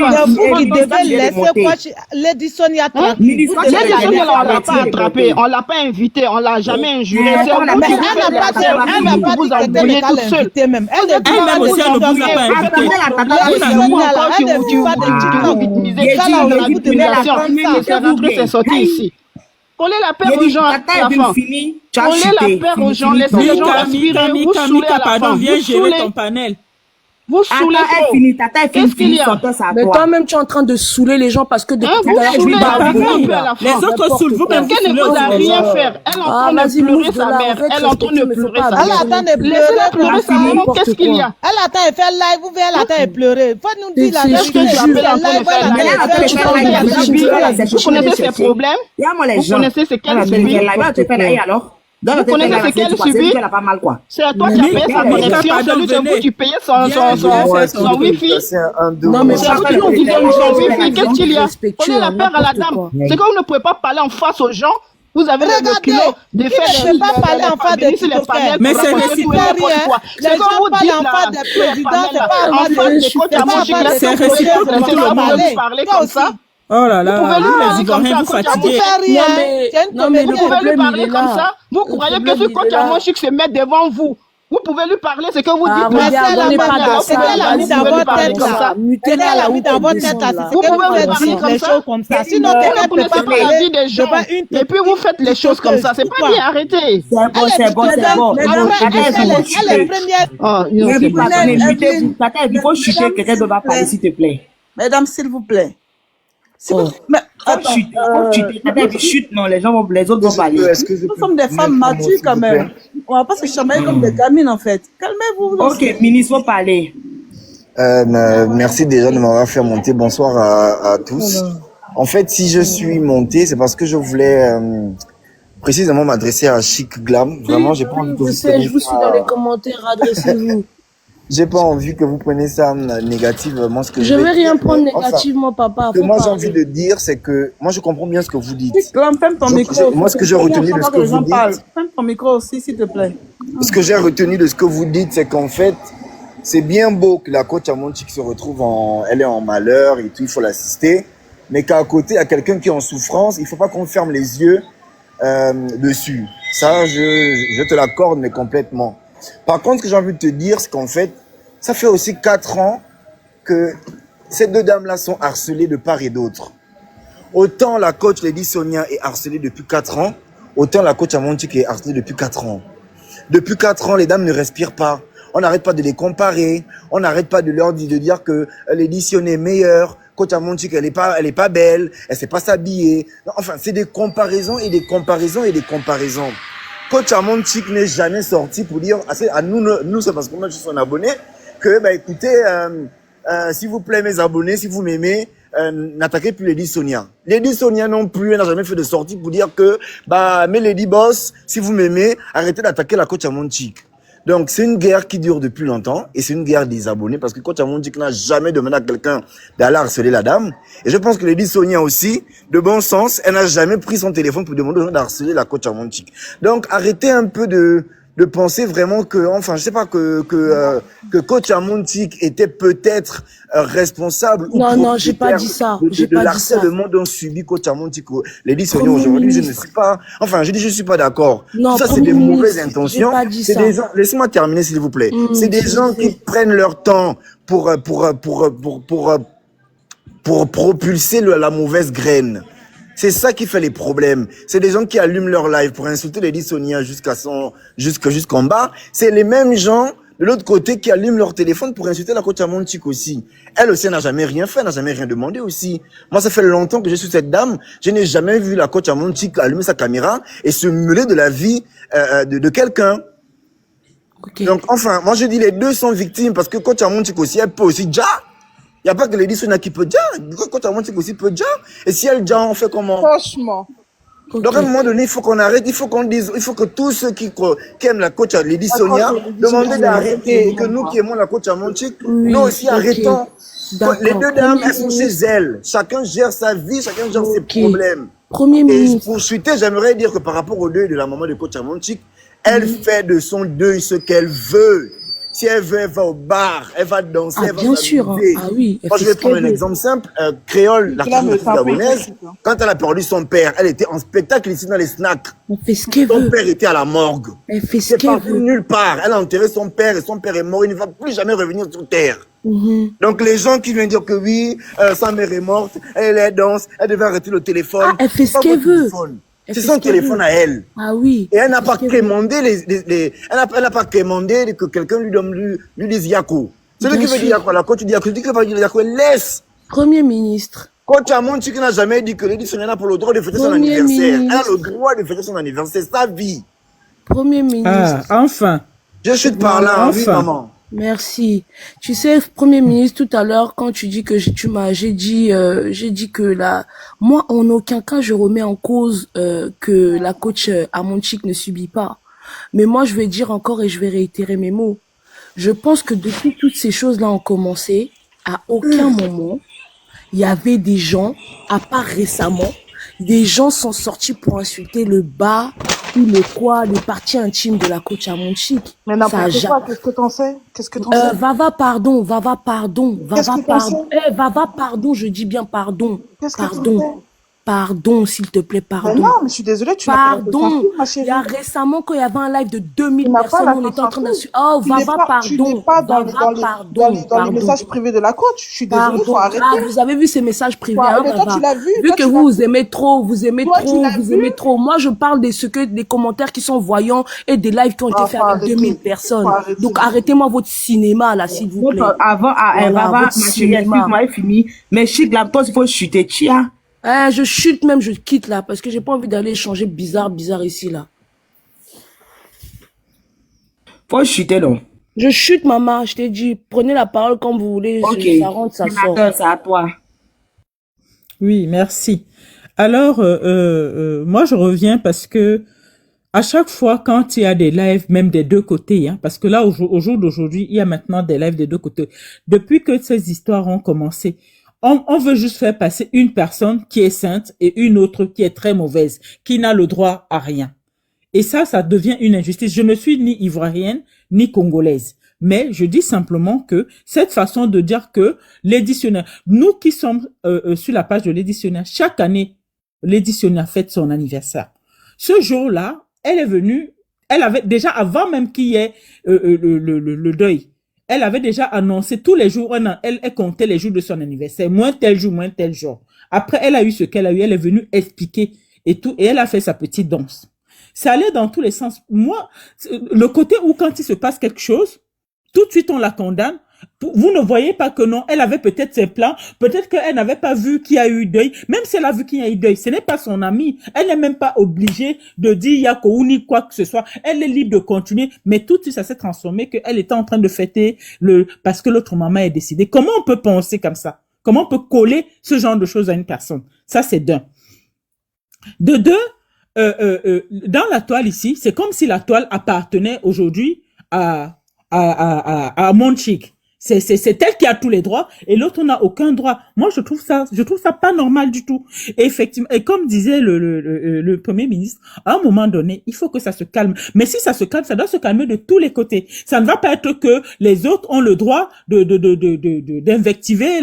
Speaker 6: qui
Speaker 7: Ministre,
Speaker 6: devez
Speaker 7: vient de
Speaker 6: laisser
Speaker 7: monter.
Speaker 6: quoi, Lady Sonia tranquille.
Speaker 7: Ministre,
Speaker 6: Vous
Speaker 7: quand tu
Speaker 6: devez
Speaker 7: as
Speaker 8: Lady
Speaker 6: la
Speaker 8: Sonia,
Speaker 6: laisser
Speaker 8: on l'a pas
Speaker 6: tranquille.
Speaker 8: attrapé, on l'a pas invité, on l'a jamais injuré. C'est vous
Speaker 6: Mais
Speaker 8: qui
Speaker 6: elle n'a pas dit, elle n'a pas
Speaker 8: vous
Speaker 6: dit que c'était
Speaker 8: embrouillez
Speaker 6: le cas
Speaker 8: toute seule.
Speaker 6: l'invité même. Elle ne dit
Speaker 9: Elle-même
Speaker 6: pas
Speaker 9: aussi,
Speaker 6: de
Speaker 9: elle ne vous a
Speaker 6: victimiser.
Speaker 9: pas invité.
Speaker 6: Lady Sonia, là, elle ne dit pas de
Speaker 8: vous
Speaker 6: victimiser.
Speaker 8: victimisez.
Speaker 6: C'est ça, là,
Speaker 8: Dans la
Speaker 6: vous devez la
Speaker 8: victimisation.
Speaker 6: prendre ça.
Speaker 8: C'est rentré, c'est sorti ici. Collez la paire aux gens à la fin. Collez la paire aux gens, laissez les gens respirer. Vous saoulez à la
Speaker 9: pardon,
Speaker 8: fin.
Speaker 9: viens
Speaker 8: Vous
Speaker 9: gérer
Speaker 8: saoulez.
Speaker 9: ton panel.
Speaker 8: Vous saoulez trop. Qu'est-ce qu'il y a?
Speaker 3: Mais toi-même, tu es en train de saouler les gens parce que depuis
Speaker 8: Hein,
Speaker 3: tout
Speaker 8: vous
Speaker 3: à l'heure,
Speaker 8: saoulez,
Speaker 3: je parle
Speaker 8: arrêtez un
Speaker 3: de
Speaker 8: peu à la
Speaker 9: Les
Speaker 8: fin.
Speaker 9: autres saoulent, vous-même, vous
Speaker 8: Quelqu'un ne
Speaker 9: saoulez
Speaker 8: vous a
Speaker 9: aussi.
Speaker 8: rien faire. Elle est en
Speaker 3: Ah,
Speaker 8: train de
Speaker 3: vas-y,
Speaker 8: pleurer
Speaker 3: move de
Speaker 8: sa
Speaker 3: là,
Speaker 8: mère.
Speaker 3: arrête,
Speaker 8: Elle est en train de
Speaker 3: respecte, me fais
Speaker 8: pleurer
Speaker 3: pas
Speaker 8: sa
Speaker 3: abuser.
Speaker 6: Elle
Speaker 8: mère.
Speaker 6: attend de
Speaker 8: Laissez-la
Speaker 6: pleurer.
Speaker 8: pleurer sa maman. Qu'est-ce qu'il y a?
Speaker 6: Elle attend de faire live, vous elle attend de pleurer. Faut nous dire la
Speaker 8: Qu'est-ce que tu appelles en train de faire là? Vous connaissez ses problèmes? Vous connaissez ce qu'elle subit? Vous connaissez ce qu'elle subit? C'est à toi qui as payé sa connexion, celui que vous, tu payais son wifi.
Speaker 3: Non, mais
Speaker 8: C'est
Speaker 3: par
Speaker 8: à
Speaker 3: contre,
Speaker 8: qui on disait son wifi,
Speaker 3: par
Speaker 8: qu'est-ce qu'il y a?
Speaker 3: respectueux,
Speaker 8: Prenez la paire à la dame.
Speaker 3: n'importe quoi.
Speaker 8: C'est que vous ne pouvez pas parler en face aux gens. Vous avez le
Speaker 6: Regardez,
Speaker 8: culot de
Speaker 6: qui
Speaker 8: faire
Speaker 6: ne peut pas parler en face des
Speaker 8: sur les panels
Speaker 9: Mais
Speaker 8: pour
Speaker 9: c'est
Speaker 8: raconter tout et
Speaker 9: réciproque.
Speaker 8: n'importe quoi.
Speaker 6: Les
Speaker 8: C'est
Speaker 6: gens
Speaker 8: comme vous
Speaker 6: parlent
Speaker 8: dites
Speaker 6: en
Speaker 8: là,
Speaker 6: face des
Speaker 8: sur les
Speaker 6: présidents,
Speaker 8: panels
Speaker 6: c'est
Speaker 8: là,
Speaker 6: pas en
Speaker 8: en
Speaker 6: face
Speaker 8: face
Speaker 6: des-
Speaker 8: des coachs
Speaker 6: c'est
Speaker 8: à
Speaker 6: pas en
Speaker 8: Montchic,
Speaker 6: face
Speaker 8: laissez
Speaker 6: des
Speaker 8: le
Speaker 9: réciproque
Speaker 8: président,
Speaker 9: pour tout le
Speaker 8: vous pouvez
Speaker 9: monde.
Speaker 8: lui parler
Speaker 6: Toi
Speaker 8: comme
Speaker 6: aussi.
Speaker 8: ça.
Speaker 9: Oh là là,
Speaker 8: Vous pouvez lui
Speaker 9: vous
Speaker 8: parler
Speaker 9: les
Speaker 8: comme
Speaker 9: Ivoiriens,
Speaker 8: ça,
Speaker 9: vous
Speaker 8: coach à
Speaker 6: Tu
Speaker 9: fatiguez.
Speaker 6: fais rien.
Speaker 3: Non, mais-
Speaker 6: Tu es une
Speaker 3: non, mais
Speaker 8: Vous
Speaker 3: le
Speaker 6: comédienne.
Speaker 8: pouvez lui
Speaker 3: problème,
Speaker 8: parler
Speaker 3: il est
Speaker 8: comme
Speaker 3: là.
Speaker 8: ça. Vous
Speaker 3: Le
Speaker 8: croyez que
Speaker 3: problème,
Speaker 8: ce
Speaker 3: il est
Speaker 8: coach à
Speaker 3: là.
Speaker 8: Montchic se met devant vous. Vous pouvez lui parler, c'est que vous
Speaker 3: Ah,
Speaker 8: dites.
Speaker 6: Mais
Speaker 3: regarde,
Speaker 6: c'est
Speaker 3: on
Speaker 6: la
Speaker 3: n'est pas
Speaker 6: même
Speaker 3: dans
Speaker 6: là, c'est
Speaker 3: ça.
Speaker 6: qu'elle a mis
Speaker 3: Vas-y,
Speaker 6: dans
Speaker 3: on
Speaker 6: votre
Speaker 3: n'est pas
Speaker 6: tête
Speaker 3: dans
Speaker 6: là.
Speaker 3: ça. Mutez
Speaker 6: C'est qu'elle
Speaker 3: là,
Speaker 6: a
Speaker 3: où
Speaker 6: mis
Speaker 3: t'es
Speaker 6: dans votre
Speaker 3: descendre,
Speaker 6: tête là.
Speaker 3: là.
Speaker 6: C'est que
Speaker 8: Vous
Speaker 6: vous
Speaker 8: pouvez
Speaker 6: faites
Speaker 8: parler
Speaker 6: dire
Speaker 8: comme
Speaker 6: les
Speaker 8: ça.
Speaker 6: choses comme ça. Sinon,
Speaker 8: Vous ne
Speaker 6: quelqu'un ne peut
Speaker 8: connaissez
Speaker 6: pas
Speaker 8: pas la
Speaker 6: parler.
Speaker 8: vie des gens.
Speaker 6: devant une
Speaker 8: Et puis vous faites les choses comme ça. C'est pas bien, arrêtez.
Speaker 6: Elle est première.
Speaker 8: Oh, non, c'est bon.
Speaker 7: Il faut chuter, quelqu'un ne va parler, s'il te plaît.
Speaker 10: Mesdames, s'il vous plaît. Mais
Speaker 7: Faut
Speaker 10: attends,
Speaker 7: chuter, faut chuter. Tata, il chute, non, les autres vont parler.
Speaker 10: nous sommes des femmes matures quand même. On va pas se chamailler comme des gamines en fait. Calmez-vous. vous aussi.
Speaker 7: Ok, ministre, faut parler.
Speaker 11: Merci déjà de m'avoir fait monter. Bonsoir à tous. En fait, si je suis monté, c'est parce que je voulais précisément m'adresser à Chic Glam. Vraiment, j'ai pas envie que
Speaker 3: Je
Speaker 11: vous
Speaker 3: sais,
Speaker 11: preniez
Speaker 3: je vous suis
Speaker 11: ça-
Speaker 3: dans les commentaires, adressez-vous.
Speaker 11: J'ai pas envie que vous preniez ça négativement. Ce que
Speaker 3: Je
Speaker 11: vais
Speaker 3: vais rien
Speaker 11: dire.
Speaker 3: prendre
Speaker 11: Enfin,
Speaker 3: négativement, papa.
Speaker 11: ce que
Speaker 3: Faut
Speaker 11: moi j'ai
Speaker 3: parler.
Speaker 11: envie de dire, c'est que moi je comprends bien ce que vous dites.
Speaker 10: Ferme ton micro.
Speaker 11: Moi, ce que j'ai retenu de ce que
Speaker 10: les gens
Speaker 11: vous
Speaker 10: parlent.
Speaker 11: dites,
Speaker 10: Ferme ton micro aussi, s'il te plaît.
Speaker 11: ce que j'ai retenu de ce que vous dites, c'est qu'en fait, c'est bien beau que la coach Amonchi se retrouve elle est en malheur et tout, il faut l'assister, mais qu'à côté, il y a quelqu'un qui est en souffrance, il faut pas qu'on ferme les yeux dessus. Ça, je te l'accorde, mais complètement. Par contre, ce que j'ai envie de te dire, c'est qu'en fait, ça fait aussi 4 ans que ces deux dames-là sont harcelées de part et d'autre. Autant la coach Lady Sonia est harcelée depuis 4 ans, autant la coach Amonchi est harcelée depuis 4 ans. Depuis 4 ans, les dames ne respirent pas. On n'arrête pas de les comparer. On n'arrête pas de leur dire, que Lady Sonia est meilleure. Coach Amonchi, elle est pas belle. Elle sait pas s'habiller. Non, enfin, c'est des comparaisons et des comparaisons et des comparaisons. Coach Amonchi n'est jamais sorti pour dire, à nous, c'est parce que moi, je suis son abonné, que, écoutez, s'il vous plaît, mes abonnés, si vous m'aimez, n'attaquez plus Lady Sonia. Lady Sonia non plus, elle n'a jamais fait de sortie pour dire que, mes Lady Boss, si vous m'aimez, arrêtez d'attaquer la coach Amonchi. Donc, c'est une guerre qui dure depuis longtemps et c'est une guerre des abonnés parce que coach Amonchi n'a jamais demandé à quelqu'un d'aller harceler la dame. Et je pense que Lady Sonia aussi, de bon sens, elle n'a jamais pris son téléphone pour demander aux gens d'harceler la coach Amonchi. Donc, arrêtez un peu de penser vraiment que, enfin, je sais pas, que coach Amonchi était peut-être responsable ou
Speaker 3: Non, j'ai pas dit ça. J'ai
Speaker 11: de
Speaker 3: pas dit ça.
Speaker 11: l'harcèlement dont subit coach Amonchi. Lady Sonia aujourd'hui, je ne suis pas, enfin, je suis pas d'accord.
Speaker 3: Non,
Speaker 11: Ça, c'est des
Speaker 3: Premier
Speaker 11: mauvaises
Speaker 3: ministre,
Speaker 11: intentions.
Speaker 3: j'ai pas dit
Speaker 11: C'est
Speaker 3: ça.
Speaker 11: des gens, laissez-moi terminer, s'il vous plaît. C'est des gens qui prennent leur temps pour propulser la mauvaise graine. C'est ça qui fait les problèmes. C'est des gens qui allument leur live pour insulter Lady Sonia jusqu'en bas. C'est les mêmes gens de l'autre côté qui allument leur téléphone pour insulter la coach Amonchi aussi. Elle aussi, elle n'a jamais rien fait, elle n'a jamais rien demandé aussi. Moi, ça fait longtemps que je suis cette dame. Je n'ai jamais vu la coach Amonchi allumer sa caméra et se mêler de la vie de quelqu'un.
Speaker 3: Ok.
Speaker 11: Donc, enfin, moi je dis les deux sont victimes parce que coach Amonchi aussi, elle peut aussi déjà Il n'y a pas que Lady Sonia qui peut dire. Coach Amonchik aussi peut dire. Et si elle dit, on fait comment?
Speaker 10: Franchement.
Speaker 11: Donc, à un moment donné, il faut qu'on arrête, il faut qu'on dise, il faut que tous ceux qui aiment la coach Lady Sonia demandent d'arrêter. Et que nous qui aimons la coach Amonchik, nous aussi arrêtons. Les deux dames, elles sont chez elles. Chacun gère sa vie, chacun gère ses problèmes.
Speaker 3: Premier ministre.
Speaker 11: Et pour chuter, j'aimerais dire que par rapport au deuil de la maman de coach Amonchik, elle fait de son deuil ce qu'elle veut. Si elle veut, elle va au bar, elle va danser, elle va
Speaker 3: bien sûr.
Speaker 11: s'amuser.
Speaker 3: Ah oui.
Speaker 11: Moi, je vais prendre un exemple simple. Créole, l'artiste gabonaise, quand elle a perdu son père, elle était en spectacle ici dans les snacks.
Speaker 3: Elle fait ce qu'elle
Speaker 11: Son
Speaker 3: veut.
Speaker 11: père était à la morgue.
Speaker 3: Elle fait ce qu'elle veut.
Speaker 11: Nulle part. Elle a enterré son père et son père est mort. Il ne va plus jamais revenir sur terre. Donc les gens qui viennent dire que oui, sa mère est morte, elle danse, elle devait arrêter le téléphone.
Speaker 3: Ah, elle fait ce qu'elle veut.
Speaker 11: C'est son téléphone à elle.
Speaker 3: Ah oui.
Speaker 11: Et elle n'a pas commandé elle n'a pas commandé que quelqu'un lui dise Yako. Celui qui veut dire Yako, la coach dit Yako, celui qui veut pas dire Yako, laisse.
Speaker 3: Premier ministre.
Speaker 11: Coach Amonchik n'a jamais dit que Lady Sonia n'a pas le droit de fêter son anniversaire. Elle a le droit de fêter son anniversaire, c'est sa vie.
Speaker 3: Premier ministre.
Speaker 9: Ah, enfin.
Speaker 11: Je suis par là, oui, maman.
Speaker 3: Merci. Tu sais, Premier ministre, tout à l'heure, quand tu dis que j'ai dit que moi, en aucun cas, je remets en cause que la coach Amonchik ne subit pas. Mais moi, je vais dire encore et je vais réitérer mes mots. Je pense que depuis toutes ces choses-là ont commencé, à aucun moment, il y avait des gens, à part récemment, des gens sont sortis pour insulter le bas ou le quoi, les parties intimes de la coach Amonchik.
Speaker 10: Mais n'importe quoi, qu'est-ce que t'en sais? Qu'est-ce que t'en sais?
Speaker 3: Vava, pardon, je dis bien pardon.
Speaker 10: Qu'est-ce que t'en sais?
Speaker 3: Pardon, s'il te plaît, pardon.
Speaker 10: Mais non, mais je suis désolée, tu n'as pas
Speaker 3: Pardon, il y a récemment, quand il y avait un live de 2000 personnes, on était en train d'insulter. Oh, pardon.
Speaker 10: Tu n'es pas dans les messages privés de la coach. Je suis désolée, il faut arrêter.
Speaker 3: Ah, vous avez vu ces messages privés, hein,
Speaker 10: mais toi, tu l'as vu.
Speaker 3: Vu que vous aimez trop. Moi, je parle des commentaires qui sont voyants et des lives qui ont été faits avec 2000 personnes. Donc, arrêtez-moi votre cinéma, là, s'il vous plaît.
Speaker 7: Avant, ma chérie, excuse-moi, elle finit. Mais chic, la pause, il faut chuter, tia.
Speaker 3: Je chute même, je quitte là, parce que j'ai pas envie d'aller échanger bizarre ici, là.
Speaker 7: Faut chuter, non?
Speaker 3: Je chute, maman, je t'ai dit, prenez la parole comme vous voulez, ça rentre, ça sort.
Speaker 7: C'est à toi.
Speaker 9: Oui, merci. Alors, moi, je reviens parce que à chaque fois, quand il y a des lives, même des deux côtés, hein, parce que là, au jour d'aujourd'hui, il y a maintenant des lives des deux côtés. Depuis que ces histoires ont commencé, on veut juste faire passer une personne qui est sainte et une autre qui est très mauvaise, qui n'a le droit à rien. Et ça devient une injustice. Je ne suis ni ivoirienne, ni congolaise. Mais je dis simplement que cette façon de dire que l'éditionnaire, nous qui sommes sur la page de l'éditionnaire, chaque année, l'éditionnaire fête son anniversaire. Ce jour-là, elle est venue, elle avait déjà, avant même qu'il y ait le deuil, elle avait déjà annoncé tous les jours, elle comptait les jours de son anniversaire, moins tel jour. Après, elle a eu ce qu'elle a eu, elle est venue expliquer et tout, et elle a fait sa petite danse. Ça allait dans tous les sens. Moi, le côté où quand il se passe quelque chose, tout de suite on la condamne. Vous ne voyez pas que non, elle avait peut-être ses plans, peut-être qu'elle n'avait pas vu qu'il y a eu deuil, même si elle a vu qu'il y a eu deuil, ce n'est pas son amie, elle n'est même pas obligée de dire Yako ou ni quoi que ce soit, elle est libre de continuer, mais tout de suite ça s'est transformé qu'elle était en train de fêter parce que l'autre maman est décédée. Comment on peut penser comme ça? Comment on peut coller ce genre de choses à une personne? Ça c'est d'un. De deux, dans la toile ici, c'est comme si la toile appartenait aujourd'hui à Amonchik. C'est elle qui a tous les droits et l'autre n'a aucun droit. Moi, je trouve ça pas normal du tout. Et effectivement, et comme disait le Premier ministre, à un moment donné, il faut que ça se calme. Mais si ça se calme, ça doit se calmer de tous les côtés. Ça ne va pas être que les autres ont le droit d'invectiver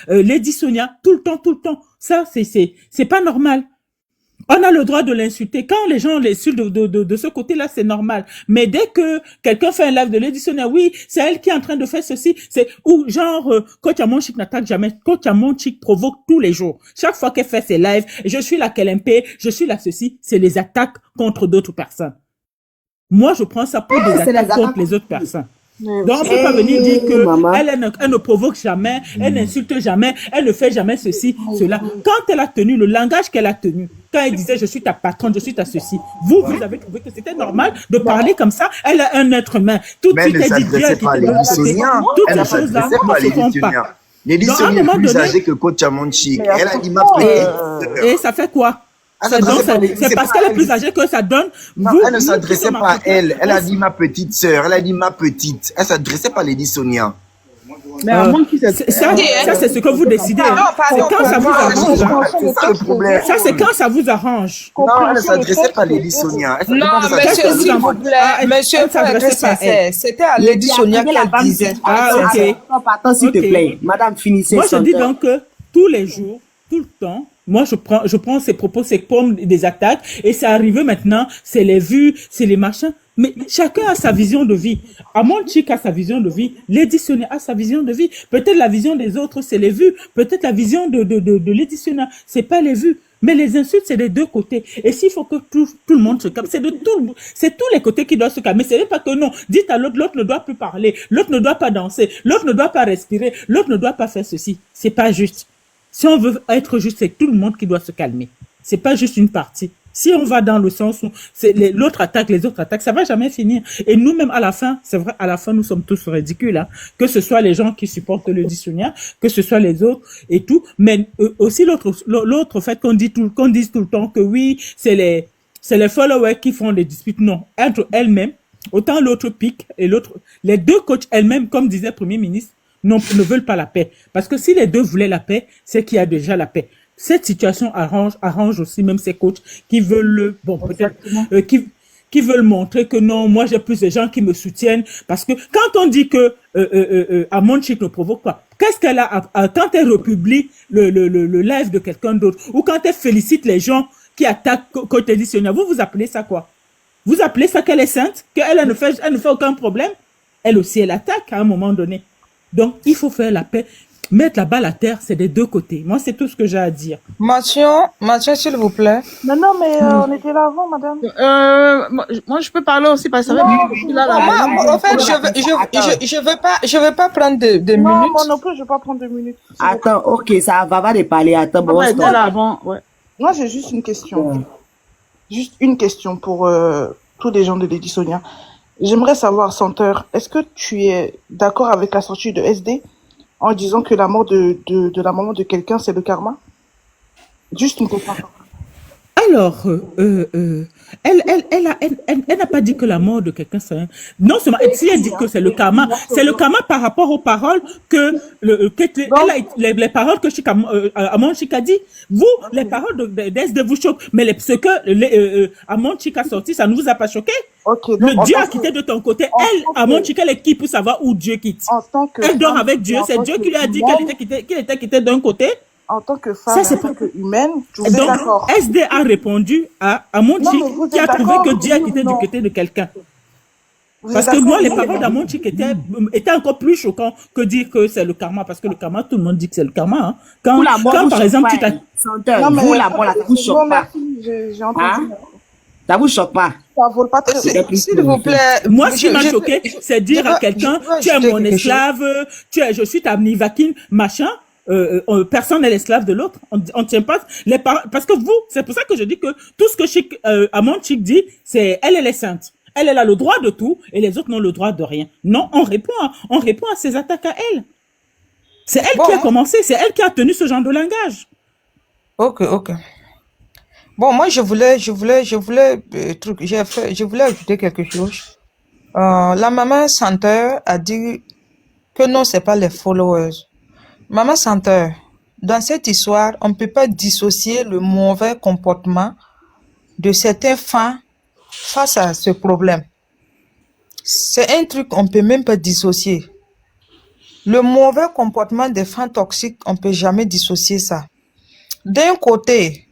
Speaker 9: Lady Sonia tout le temps. Ça, c'est pas normal. On a le droit de l'insulter. Quand les gens l'insultent de ce côté-là, c'est normal. Mais dès que quelqu'un fait un live de l'éditionnaire, oui, c'est elle qui est en train de faire ceci, ou genre, Coach Amonchik n'attaque jamais. Coach Amonchik provoque tous les jours. Chaque fois qu'elle fait ses lives, je suis la KLMP, je suis la ceci, c'est les attaques contre d'autres personnes. Moi, je prends ça pour des attaques contre les autres personnes. Donc, on ne peut pas venir dire que elle ne provoque jamais, elle n'insulte jamais, elle ne fait jamais ceci, cela. Quand elle a tenu le langage qu'elle a tenu, quand elle disait je suis ta patronne, je suis ta ceci, vous avez trouvé que c'était normal de parler comme ça. Elle est un être humain. Tout de suite, elle dit Dieu qui te donne. Toutes ces choses-là ne se font pas.
Speaker 11: Lady
Speaker 9: Donc, à un
Speaker 11: Sonia est
Speaker 9: moment
Speaker 11: plus
Speaker 9: donné,
Speaker 11: âgée que Coach Amonchik.
Speaker 8: Mais
Speaker 11: Elle a dit ma
Speaker 8: attention,
Speaker 11: petite
Speaker 9: et
Speaker 11: sœur.
Speaker 9: ça fait quoi?
Speaker 11: Elle
Speaker 9: Ça donne,
Speaker 11: s'adressait pas à
Speaker 9: c'est
Speaker 11: c'est
Speaker 9: parce
Speaker 11: pas
Speaker 9: qu'elle
Speaker 11: à
Speaker 9: est plus
Speaker 11: elle.
Speaker 9: âgée que ça donne.
Speaker 11: Non,
Speaker 9: Vous,
Speaker 11: elle ne
Speaker 9: nous qui
Speaker 11: s'adressait
Speaker 9: sommes
Speaker 11: pas à
Speaker 9: africains,
Speaker 11: elle. Elle
Speaker 9: on
Speaker 11: a dit ma petite sœur. Elle a dit ma petite. Elle s'adressait pas à Lady Sonia.
Speaker 10: Mais à moins qu'ils
Speaker 9: ça, c'est ce que vous décidez.
Speaker 4: Non,
Speaker 9: C'est
Speaker 4: pardon,
Speaker 9: quand ça vous arrange. Hein.
Speaker 11: C'est ça le problème.
Speaker 9: Ça, c'est quand ça vous arrange.
Speaker 11: Non, elle ne s'adressait pas à Lady Sonia. Elle
Speaker 4: Non,
Speaker 11: s'adressait
Speaker 4: monsieur,
Speaker 11: à
Speaker 9: vous
Speaker 4: s'il
Speaker 9: en-
Speaker 4: vous plaît,
Speaker 9: Ah,
Speaker 4: monsieur,
Speaker 9: elle s'adressait pas à elle.
Speaker 4: c'était à Lady Sonia qu'elle disait.
Speaker 9: Ah, ok.
Speaker 7: Attends, s'il te
Speaker 9: Ok.
Speaker 7: plaît. Madame, finissez.
Speaker 9: Moi, je dis
Speaker 7: Chanteur.
Speaker 9: donc que tous les jours, tout le temps, moi, je prends ces propos, c'est comme des attaques, et c'est arrivé maintenant, c'est les vues, c'est les machins, mais chacun a sa vision de vie. Amonchik a sa vision de vie, Lady Sonia a sa vision de vie. Peut-être la vision des autres, c'est les vues. Peut-être la vision de Lady Sonia, c'est pas les vues. Mais les insultes, c'est des deux côtés. Et s'il faut que tout le monde se calme, c'est tous les côtés qui doivent se calmer. Ce n'est pas que non, dites à l'autre ne doit plus parler, l'autre ne doit pas danser, l'autre ne doit pas respirer, l'autre ne doit pas faire ceci. C'est pas juste. Si on veut être juste, c'est tout le monde qui doit se calmer. C'est pas juste une partie. Si on va dans le sens où l'autre attaque, les autres attaquent, ça va jamais finir. Et nous-mêmes, à la fin, c'est vrai, à la fin, nous sommes tous ridicules, hein. Que ce soit les gens qui supportent le dictionnaire, que ce soit les autres et tout. Mais aussi l'autre fait qu'on dise tout le temps que oui, c'est les followers qui font les disputes. Non, entre elles-mêmes, autant l'autre pique et l'autre, les deux coachs elles-mêmes, comme disait le Premier ministre, ne veulent pas la paix. Parce que si les deux voulaient la paix, c'est qu'il y a déjà la paix. Cette situation arrange aussi même ces coachs qui veulent qui veulent montrer que non, moi j'ai plus de gens qui me soutiennent, parce que quand on dit que Amonchik ne provoque pas, qu'est-ce qu'elle a quand elle republie le live de quelqu'un d'autre, ou quand elle félicite les gens qui attaquent côté dictionnaire, vous appelez ça quoi? Vous appelez ça qu'elle est sainte, qu'elle ne fait aucun problème? Elle aussi, elle attaque à un moment donné. Donc, il faut faire la paix. Mettre la balle à terre, c'est des deux côtés. Moi, c'est tout ce que j'ai à dire.
Speaker 4: Mathieu, s'il vous plaît.
Speaker 8: Non, mais on était là avant, madame.
Speaker 10: Moi, je peux parler aussi parce que ça fait que je suis là.
Speaker 4: Moi, en fait, je veux pas prendre de minutes.
Speaker 8: Non, moi non plus, je vais pas prendre 2 minutes.
Speaker 7: Attends, ok, ça va de parler. Attends, bon,
Speaker 10: Ouais, là avant, ouais.
Speaker 8: Moi, j'ai juste une question. Juste une question pour tous les gens de Lady Sonia. J'aimerais savoir, Senteur, est-ce que tu es d'accord avec la sortie de SD en disant que la mort de la maman de quelqu'un, c'est le karma? Juste une question.
Speaker 9: Alors, elle n'a pas dit que la mort de quelqu'un, c'est non seulement, si elle dit que c'est le karma par rapport aux paroles que les paroles que Amonchik a dit. Vous, les paroles d'Esde vous choquent, mais ce que Amonchik a sorti, ça ne vous a pas choqué?
Speaker 8: Okay,
Speaker 9: le Dieu a quitté de ton côté. Elle, Amonchik, elle est qui pour savoir où Dieu quitte? Elle dort avec Dieu. C'est Dieu qui lui a dit qu'il était quitté d'un côté.
Speaker 8: En tant que femme, en tant que humaine, je vous ai
Speaker 9: donc,
Speaker 8: d'accord.
Speaker 9: SD a répondu à Amonchik qui a trouvé que Dieu a quitté du côté de quelqu'un. Parce que moi, les paroles d'Amonchik étaient encore plus choquantes que dire que c'est le karma. Parce que le karma, tout le monde dit que c'est le karma. Hein. Quand par exemple, tu t'as...
Speaker 7: Vous, la mort, ça vous choque pas.
Speaker 8: J'ai entendu.
Speaker 7: Ça vous choque pas?
Speaker 8: Ça vole pas très bien.
Speaker 4: S'il vous plaît.
Speaker 9: Moi, ce qui m'a choqué, c'est dire à quelqu'un, tu es mon esclave, je suis ta Nivakin, machin. Personne n'est l'esclave de l'autre. On tient pas les paroles. Parce que vous, c'est pour ça que je dis que tout ce que Amonchik dit, c'est elle est sainte. Elle a le droit de tout et les autres n'ont le droit de rien. Non, on répond à ces attaques à elle. C'est elle qui a commencé, c'est elle qui a tenu ce genre de langage.
Speaker 4: Ok. Bon, moi je voulais ajouter quelque chose. La maman Senteur a dit que non, c'est pas les followers. Maman Senteur, dans cette histoire, on ne peut pas dissocier le mauvais comportement de certains fans face à ce problème. C'est un truc qu'on ne peut même pas dissocier. Le mauvais comportement des fans toxiques, on ne peut jamais dissocier ça. D'un côté,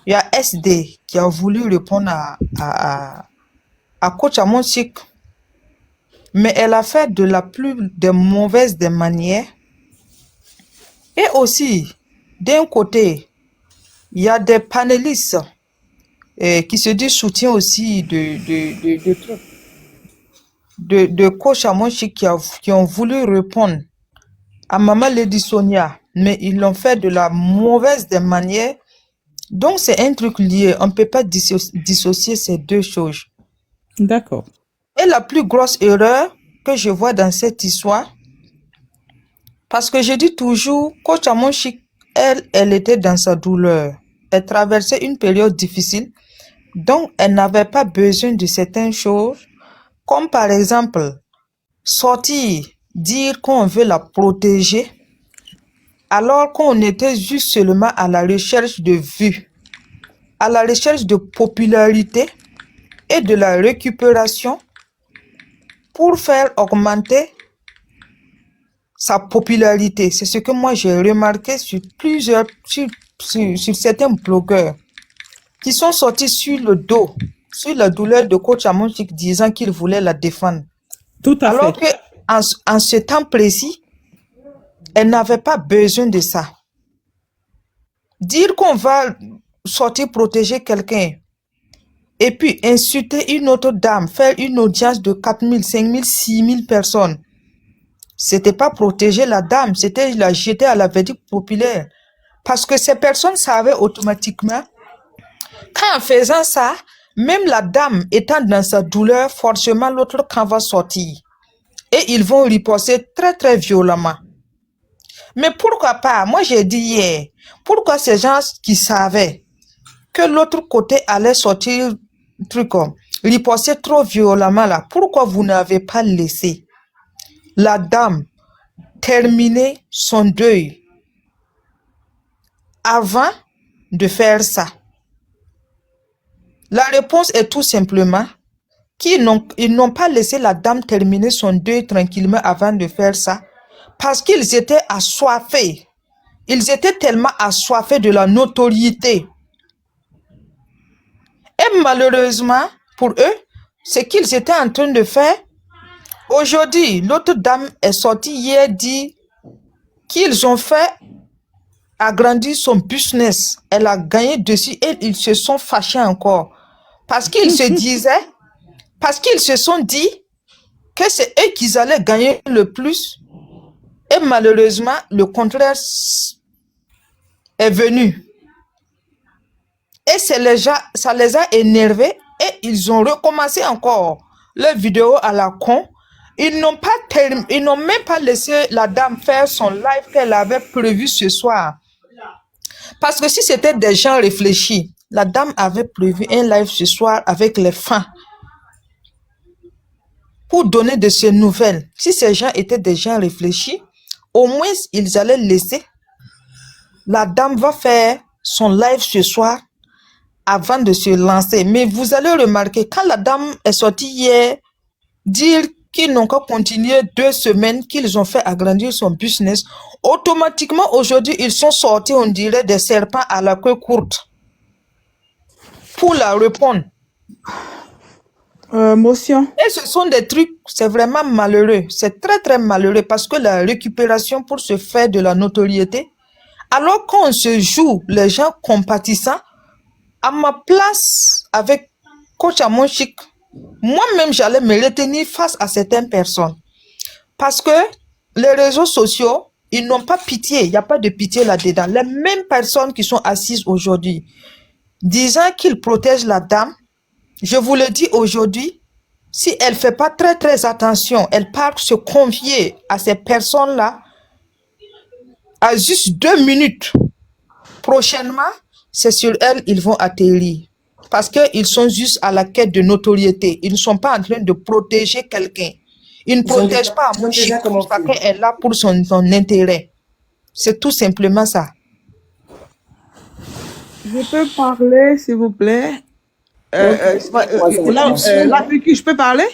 Speaker 4: il y a SD qui a voulu répondre à Coach Amonchik, mais elle a fait de la plus des mauvaises des manières. Et aussi, d'un côté, il y a des panélistes qui se disent soutien aussi de Coach Amonchik qui ont voulu répondre à Maman Lady Sonia, mais ils l'ont fait de la mauvaise des manières. Donc, c'est un truc lié. On ne peut pas dissocier ces deux choses.
Speaker 9: D'accord.
Speaker 4: Et la plus grosse erreur que je vois dans cette histoire,
Speaker 12: Parce que je dis toujours, coach Amonchik, elle était dans sa douleur. Elle traversait une période difficile. Donc, elle n'avait pas besoin de certaines choses. Comme par exemple, sortir, dire qu'on veut la protéger. Alors qu'on était juste seulement à la recherche de vues, à la recherche de popularité et de la récupération pour faire augmenter sa popularité. C'est ce que moi j'ai remarqué sur sur certains blogueurs qui sont sortis sur le dos, sur la douleur de coach Amonchik disant qu'ils voulaient la défendre.
Speaker 9: Tout à
Speaker 12: Alors
Speaker 9: fait.
Speaker 12: que en ce temps précis, elle n'avait pas besoin de ça. Dire qu'on va sortir protéger quelqu'un et puis insulter une autre dame, faire une audience de 4 000, 5 000, 6 000 personnes, c'était pas protéger la dame, c'était la jeter à la verdict populaire. Parce que ces personnes savaient automatiquement qu'en faisant ça, même la dame étant dans sa douleur, forcément l'autre camp va sortir. Et ils vont riposter très très violemment. Mais pourquoi pas? Moi, j'ai dit hier, pourquoi ces gens qui savaient que l'autre côté allait sortir, riposter trop violemment là, pourquoi vous n'avez pas laissé la dame terminer son deuil avant de faire ça? La réponse est tout simplement qu'ils n'ont pas laissé la dame terminer son deuil tranquillement avant de faire ça. Parce qu'ils étaient assoiffés. Ils étaient tellement assoiffés de la notoriété. Et malheureusement, pour eux, ce qu'ils étaient en train de faire, aujourd'hui, l'autre dame est sortie hier dit qu'ils ont fait agrandir son business. Elle a gagné dessus et ils se sont fâchés encore. Parce qu'ils se disaient, parce qu'ils se sont dit que c'est eux qui allaient gagner le plus. Et malheureusement, le contraire est venu. Et ça les a énervés et ils ont recommencé encore leur vidéo à la con. Ils n'ont même pas laissé la dame faire son live qu'elle avait prévu ce soir. Parce que si c'était des gens réfléchis, la dame avait prévu un live ce soir avec les fans pour donner de ces nouvelles. Si ces gens étaient des gens réfléchis, au moins ils allaient laisser. La dame va faire son live ce soir avant de se lancer. Mais vous allez remarquer, quand la dame est sortie hier, dire qu'ils n'ont qu'à continuer 2 semaines, qu'ils ont fait agrandir son business, automatiquement aujourd'hui, ils sont sortis, on dirait, des serpents à la queue courte pour la répondre.
Speaker 10: Motion.
Speaker 12: Et ce sont des trucs, c'est vraiment malheureux. C'est très très malheureux parce que la récupération pour se faire de la notoriété, alors qu'on se joue les gens compatissants, à ma place avec coach Amonchik, moi-même j'allais me retenir face à certaines personnes. Parce que les réseaux sociaux, ils n'ont pas pitié, il n'y a pas de pitié là-dedans. Les mêmes personnes qui sont assises aujourd'hui, disant qu'ils protègent la dame, je vous le dis aujourd'hui, si elle ne fait pas très très attention, elle part se confier à ces personnes-là, à juste 2 minutes, prochainement, c'est sur elle ils vont atterrir. Parce qu'ils sont juste à la quête de notoriété. Ils ne sont pas en train de protéger quelqu'un. Ils ne protègent pas Amonchik. Chacun est là pour son intérêt. C'est tout simplement ça.
Speaker 10: Je peux parler, s'il vous plaît? Vicky, je peux parler?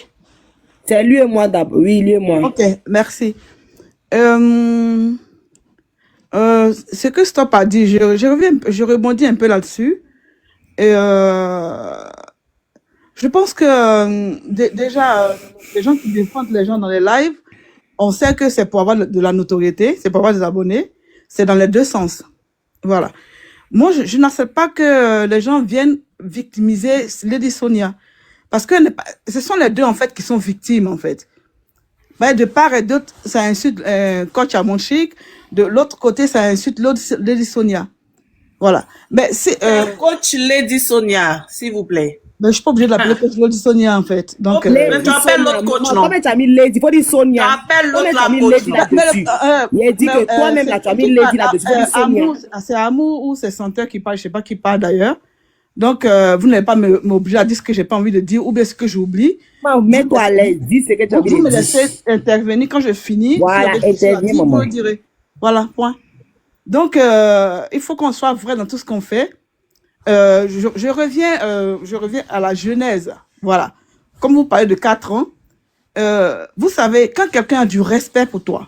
Speaker 7: C'est lui et moi d'abord. Oui, lui et moi.
Speaker 10: Ok, merci. Ce que Stop a dit, je rebondis un peu là-dessus. Et je pense que déjà, les gens qui défendent les gens dans les lives, on sait que c'est pour avoir de la notoriété, c'est pour avoir des abonnés. C'est dans les 2 sens. Voilà. Moi, je n'accepte pas que les gens viennent victimiser Lady Sonia. Parce que ce sont les deux, en fait, qui sont victimes, en fait. Ben, de part et d'autre, ça insulte coach Amonchik. De l'autre côté, ça insulte Lady Sonia. Voilà. Mais c'est
Speaker 1: coach Lady Sonia, s'il vous plaît.
Speaker 10: Mais je suis pas obligée de l'appeler coach Lady Sonia, en fait. Donc,
Speaker 1: mais tu appelles l'autre coach, non?
Speaker 7: Comment tu as mis Lady? Il faut dire Sonia.
Speaker 1: Tu appelles l'autre
Speaker 7: Comment tu as mis
Speaker 1: coach,
Speaker 7: Lady
Speaker 1: non?
Speaker 7: là-dessus? Il a dit que toi-même, là, tu as mis Lady là-dessus. Il faut dire Sonia.
Speaker 10: C'est Amour ou c'est Senteur qui parle, je sais pas qui parle d'ailleurs. Donc, vous n'allez pas m'obliger à dire ce que j'ai pas envie de dire ou bien ce que j'oublie.
Speaker 7: Mets-toi à l'aise, dis ce que tu as envie de dire.
Speaker 10: Vous me laissez intervenir quand je finis.
Speaker 7: Voilà, interviens, maman.
Speaker 10: Vous le direz. Voilà, point. Donc, il faut qu'on soit vrai dans tout ce qu'on fait. Je reviens à la genèse. Voilà. Comme vous parlez de 4 ans, vous savez, quand quelqu'un a du respect pour toi,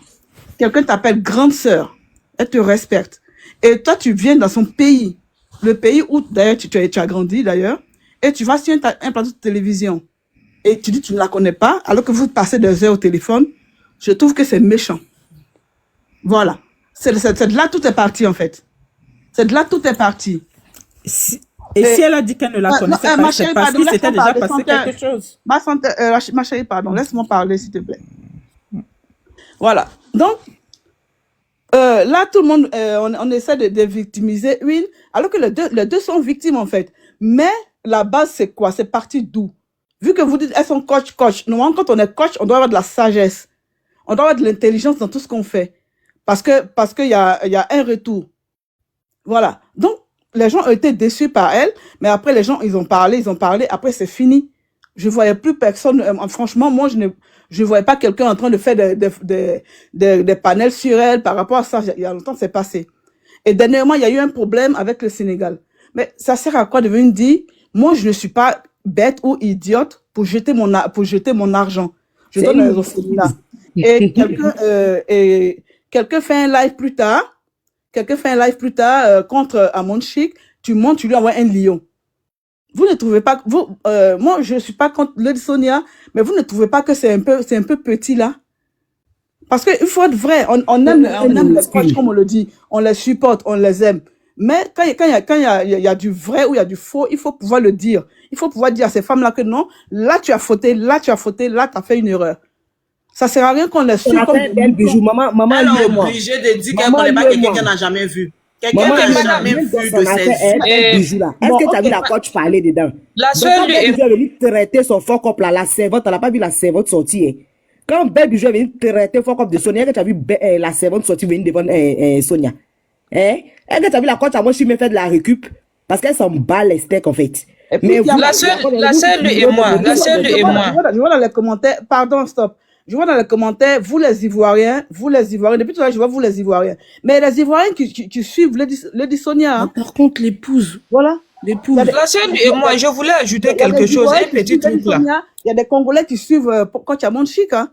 Speaker 10: quelqu'un t'appelle grande sœur, elle te respecte, et toi, tu viens dans son pays, le pays où, d'ailleurs, tu as grandi, d'ailleurs, et tu vas sur un plateau de télévision, et tu dis que tu ne la connais pas, alors que vous passez des heures au téléphone, je trouve que c'est méchant. Voilà. C'est de là tout est parti, en fait. C'est de là tout est parti.
Speaker 9: Si elle a dit qu'elle ne la connaissait pas, c'est parce qu'il s'était déjà passé quelque chose.
Speaker 10: Ma chérie, pardon, laisse-moi parler, s'il te plaît. Voilà. Donc, là, tout le monde, on essaie de victimiser une, alors que les deux sont victimes, en fait. Mais la base, c'est quoi? C'est parti d'où? Vu que vous dites, elles sont coach. Normalement, quand on est coach, on doit avoir de la sagesse. On doit avoir de l'intelligence dans tout ce qu'on fait. Parce qu'il y a un retour. Voilà. Donc, les gens ont été déçus par elle, mais après, les gens, ils ont parlé, après, c'est fini. Je voyais plus personne, franchement, moi, je voyais pas quelqu'un en train de faire des panels sur elle par rapport à ça. Il y a longtemps, c'est passé. Et dernièrement, il y a eu un problème avec le Sénégal. Mais ça sert à quoi de venir dire, moi, je ne suis pas bête ou idiote pour jeter mon argent. Je donne les ressources là. Et quelqu'un fait un live plus tard, contre Amon Chic, tu montes, tu lui envoies un lion. Vous ne trouvez pas, moi je suis pas contre Lady Sonia, mais vous ne trouvez pas que c'est un peu petit là? Parce qu'il faut être vrai, on aime les coachs comme on le dit, on les supporte, on les aime. Mais quand il y a du vrai ou il y a du faux, il faut pouvoir le dire. Il faut pouvoir dire à ces femmes-là que non, là tu as fauté, là tu as fait une erreur. Ça sert à rien qu'on les suive comme
Speaker 7: des bijoux. Maman,
Speaker 1: elle est obligée de dire qu'elle ne connaît pas quelqu'un qu'elle n'a jamais vu. Quelqu'un qui n'a jamais vu de ses
Speaker 7: bijoux là. Est-ce que tu as vu la coach parler dedans?
Speaker 12: La seule
Speaker 7: lui est venue traiter son fuck up là, la servante, elle n'a pas vu la servante sortir. Quand Belle Bijou est venue traiter fuck up de Sonia, est-ce que tu as vu la servante sortir venir devant Sonia? Est-ce que tu as vu la coach à moi, je me fait de la récup? Parce qu'elle s'en bat les steaks en fait.
Speaker 12: Mais la seule et moi.
Speaker 10: Je vois dans les commentaires, pardon, stop. Je vois dans les commentaires, vous les Ivoiriens, depuis tout à l'heure, je vois vous les Ivoiriens. Mais les Ivoiriens qui suivent Lady Sonia. Hein.
Speaker 3: Par contre, l'épouse.
Speaker 10: Voilà.
Speaker 3: L'épouse.
Speaker 12: La seule et moi, je voulais ajouter quelque chose, un petit truc là.
Speaker 10: Il y a des Congolais qui suivent coach Amon Chic. Hein.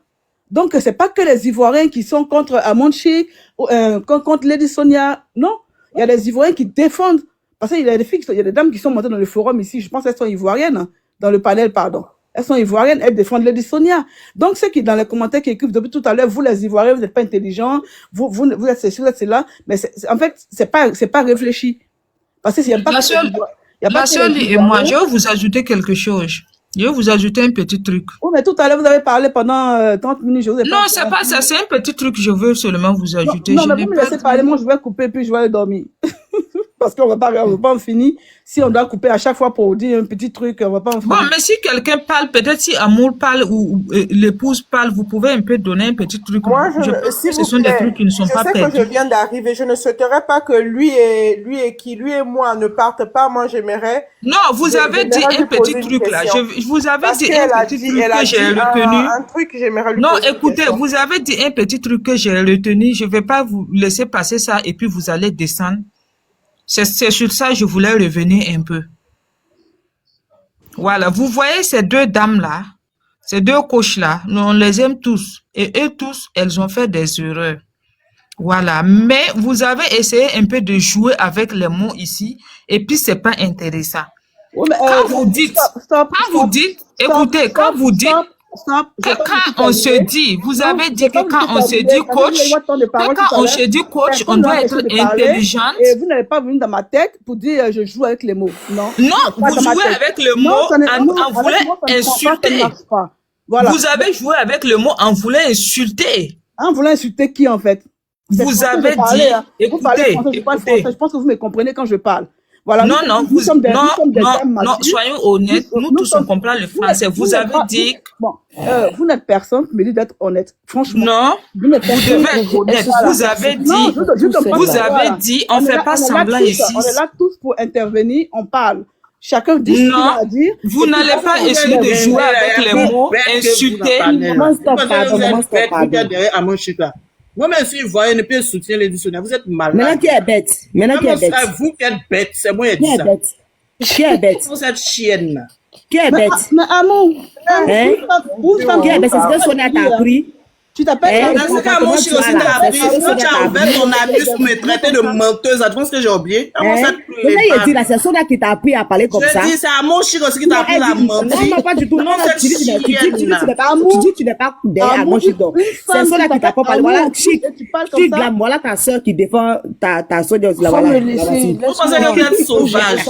Speaker 10: Donc, c'est pas que les Ivoiriens qui sont contre Amon Chic, contre Lady Sonia. Non. Il y a des Ivoiriens qui défendent. Parce qu'il y a des filles, il y a des dames qui sont montées dans le forum ici. Je pense qu'elles sont Ivoiriennes. Hein, dans le panel, pardon. Elles sont Ivoiriennes, elles défendent Lady Sonia. Donc, ceux qui, dans les commentaires, qui écrivent depuis tout à l'heure, vous les Ivoiriens, vous n'êtes pas intelligents, vous êtes ceci, vous êtes cela. Mais en fait, c'est pas réfléchi. Parce qu'il n'y a pas
Speaker 12: la seule et moi, je vais vous ajouter quelque chose. Je vais vous ajouter un petit truc.
Speaker 10: Oui, mais tout à l'heure, vous avez parlé pendant 30 minutes.
Speaker 12: Non, c'est pas ça, c'est un petit truc que je veux seulement vous ajouter.
Speaker 10: Non, mais vous me laissez parler, moi je vais couper puis je vais aller dormir. Parce qu'on va pas en finir. Si on doit couper à chaque fois pour dire un petit truc, on va pas en finir.
Speaker 12: Bon, mais si quelqu'un parle, peut-être si Amour parle ou l'épouse parle, vous pouvez un peu donner un petit truc.
Speaker 13: Moi,
Speaker 12: ce sont des trucs qui ne sont pas perdus.
Speaker 13: Je sais que je viens d'arriver. Je ne souhaiterais pas que lui et moi ne partent pas. Moi, j'aimerais.
Speaker 12: Non, vous avez dit un petit truc là. Vous avez dit un petit truc que j'ai retenu.
Speaker 13: Un truc que j'aimerais lui
Speaker 12: Non, écoutez, vous avez dit un petit truc que j'ai retenu. Je vais pas vous laisser passer ça et puis vous allez descendre. C'est sur ça que je voulais revenir un peu. Voilà, vous voyez ces deux dames-là, ces deux coachs-là, on les aime tous. Et eux tous, elles ont fait des erreurs. Voilà, mais vous avez essayé un peu de jouer avec les mots ici, et puis c'est pas intéressant.
Speaker 10: Oui, mais,
Speaker 12: quand vous dites, écoutez, quand vous dites, quand on se dit, vous avez dit que quand on se dit coach, on doit être intelligente.
Speaker 10: Et vous n'avez pas venu dans ma tête pour dire je joue avec les mots. Non,
Speaker 12: vous jouez avec le mot en voulant insulter.
Speaker 10: Voilà.
Speaker 12: Vous avez joué avec le mot en voulant insulter.
Speaker 10: En voulant insulter qui en fait?
Speaker 12: Vous avez dit, écoutez,
Speaker 10: je pense que vous me comprenez quand je parle. Voilà,
Speaker 12: Non, non,
Speaker 10: nous sommes des dames
Speaker 12: non,
Speaker 10: matures.
Speaker 12: soyons honnêtes, nous tous on
Speaker 10: sommes...
Speaker 12: comprend le français. Vous avez dit,
Speaker 10: Bon, vous n'êtes personne qui me dit d'être honnête. Franchement.
Speaker 12: non,
Speaker 10: Vous n'êtes
Speaker 12: vous
Speaker 10: personne.
Speaker 12: devez être honnête.
Speaker 10: Voilà.
Speaker 12: Vous avez
Speaker 10: Non,
Speaker 12: dit,
Speaker 10: je te parle,
Speaker 12: vous avez
Speaker 10: voilà.
Speaker 12: dit, on
Speaker 10: est
Speaker 12: fait
Speaker 10: là-
Speaker 12: pas
Speaker 10: on est là
Speaker 12: semblant
Speaker 10: tous,
Speaker 12: ici.
Speaker 10: On est là tous pour intervenir, on parle. Chacun dit ce qu'il
Speaker 12: Non,
Speaker 10: a à dire.
Speaker 12: vous
Speaker 10: Et puis,
Speaker 12: n'allez pas
Speaker 10: on
Speaker 12: essayer de jouer avec les mots, insulter.
Speaker 7: Maman, stop, pardon, maman, stop, pardon.
Speaker 14: derrière à mon chita. Moi-même, si vous voyez, ne peut soutenir les Sonia, vous êtes malade.
Speaker 7: Maintenant, qui est bête? Maintenant, qui est bête?
Speaker 14: Vous qui êtes bête, c'est moi qui
Speaker 7: Qui
Speaker 14: ai dit
Speaker 7: est
Speaker 14: ça.
Speaker 7: bête? Qui est bête?
Speaker 14: Vous êtes chienne.
Speaker 7: Qui est
Speaker 10: Mais,
Speaker 7: bête?
Speaker 10: mais Amon,
Speaker 7: Hein? Qui est bête? C'est ce que Sonia t'a appris.
Speaker 10: tu t'appelles
Speaker 7: Hein?
Speaker 14: Dans ce cas, mon chien aussi t'a appris. Quand tu as ouvert ton abus pour me traiter de menteuse, tu penses que j'ai oublié?
Speaker 7: Hein? C'est ça, il dit là, c'est Sonia qui t'a appris à parler comme ça.
Speaker 14: Je dis, c'est à mon chien aussi qui t'a appris la mentir.
Speaker 7: Non, pas du tout. Non,
Speaker 14: Comment
Speaker 7: tu dis
Speaker 14: cette
Speaker 7: tu
Speaker 14: chienne, là?
Speaker 7: dis tu n'es pas derrière mon chito. C'est Sonia qui t'a pas parlé. Voilà, chic, chic, là, voilà ta soeur qui défend ta soeur de là, voilà.
Speaker 14: Vous pensez que vous êtes sauvage?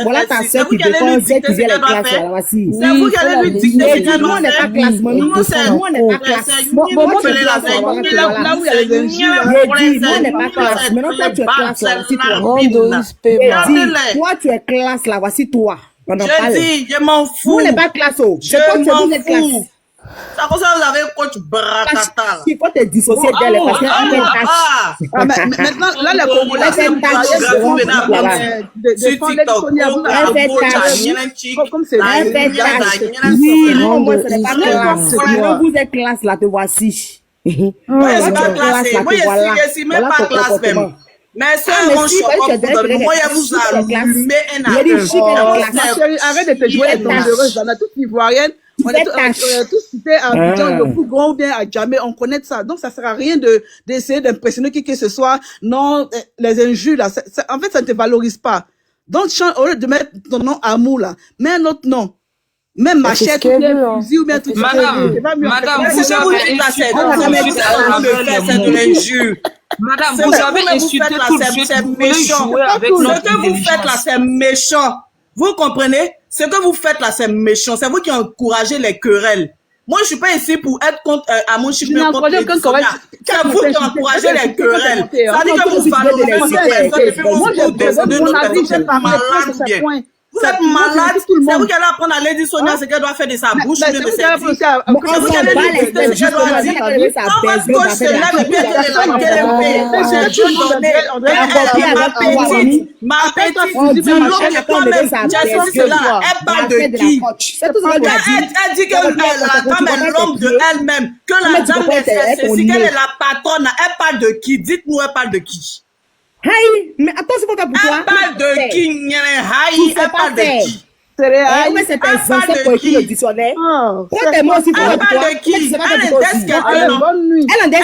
Speaker 7: Voilà ta soeur qui défend celle qui vient les classes, là, voici.
Speaker 14: C'est vous qui allez lui dicter ce qu'elle
Speaker 7: Nous,
Speaker 14: doit
Speaker 7: on n'est pas
Speaker 14: faire.
Speaker 7: classe, mamie.
Speaker 14: Nous, c'est
Speaker 7: Nous, on n'est pas classe.
Speaker 10: Bon, moi,
Speaker 14: tu
Speaker 10: je
Speaker 14: fais
Speaker 10: dis
Speaker 14: la
Speaker 10: ça,
Speaker 14: veille.
Speaker 10: là où il y a les injures.
Speaker 7: J'ai dit, nous, on n'est pas classe. Maintenant, toi, tu es classe, là, voici toi. J'ai dit, toi, tu es classe, là, voici toi. On en parle.
Speaker 14: Je dis, je m'en fous.
Speaker 7: Nous, on n'est pas classe, oh.
Speaker 14: Je
Speaker 7: C'est toi, tu
Speaker 14: m'en
Speaker 7: es classe.
Speaker 14: fous. Ça comme ça, vous avez un coach brakata, là.
Speaker 7: Il faut te dissocier d'elle parce qu'elle fait tâche.
Speaker 10: Maintenant, là, les Congolais,
Speaker 7: Elle fait
Speaker 10: comme c'est
Speaker 7: Elle fait tâche. Oui, non, moi, ce n'est pas classe. Quand vous êtes classe, là, te voici.
Speaker 14: Moi, je suis pas classé. Moi, je suis même pas classe, même. Mais ça, mon chocolat, moi, je vous allume un
Speaker 10: chérie, arrête de te jouer les dangereuses. On a toutes ivoiriennes. On est tous cités à Abidjan, le plus grand ou bien à Djamé, on connaît ça. Donc, ça sert à rien d'essayer d'impressionner qui que ce soit. Non, les injures, là, en fait, ça ne te valorise pas. Donc, au lieu de mettre ton nom Amour, là, mets un autre nom. Même machette, ou bien fusil, ou bien tout ça.
Speaker 12: Madame, vous avez insulté de l'injure. Madame, vous avez insulté tout de suite. Vous voulez jouer avec notre
Speaker 14: Ce que vous faites là, c'est méchant. Vous comprenez? Ce que vous faites là, c'est méchant. C'est vous qui encouragez les querelles. Moi, je suis pas ici pour être contre Amon Chip, mais contre les Sonia. C'est vous qui encouragez les querelles. Ça dit que vous valorisez une personne et puis vous défendez notre personne. Vous êtes malade ou bien? Vous êtes malade. C'est vous qui allez apprendre à Lady Sonia ce qu'elle doit faire de sa bouche ou bien de ses dits. C'est vous qui allez lui dicter ce qu'elle doit dire. Quand votre coach se lève et puis elle est là, qu'elle est payée. Je vais donner ma petite, elle parle de qui? Elle dit que la dame est l'homme de elle-même, que la dame est ceci, qu'elle est la patronne. Elle parle de qui? Dites-nous, elle parle de qui?
Speaker 7: Hey, mais attends, c'est pas pour toi.
Speaker 14: Elle parle de qui? Elle parle de qui?
Speaker 7: Oui, c'est un français pour écrire le dictionnaire. Prends tes mots aussi pour
Speaker 14: elle parle de qui? Elle est quelqu'un, non?
Speaker 7: Elle est des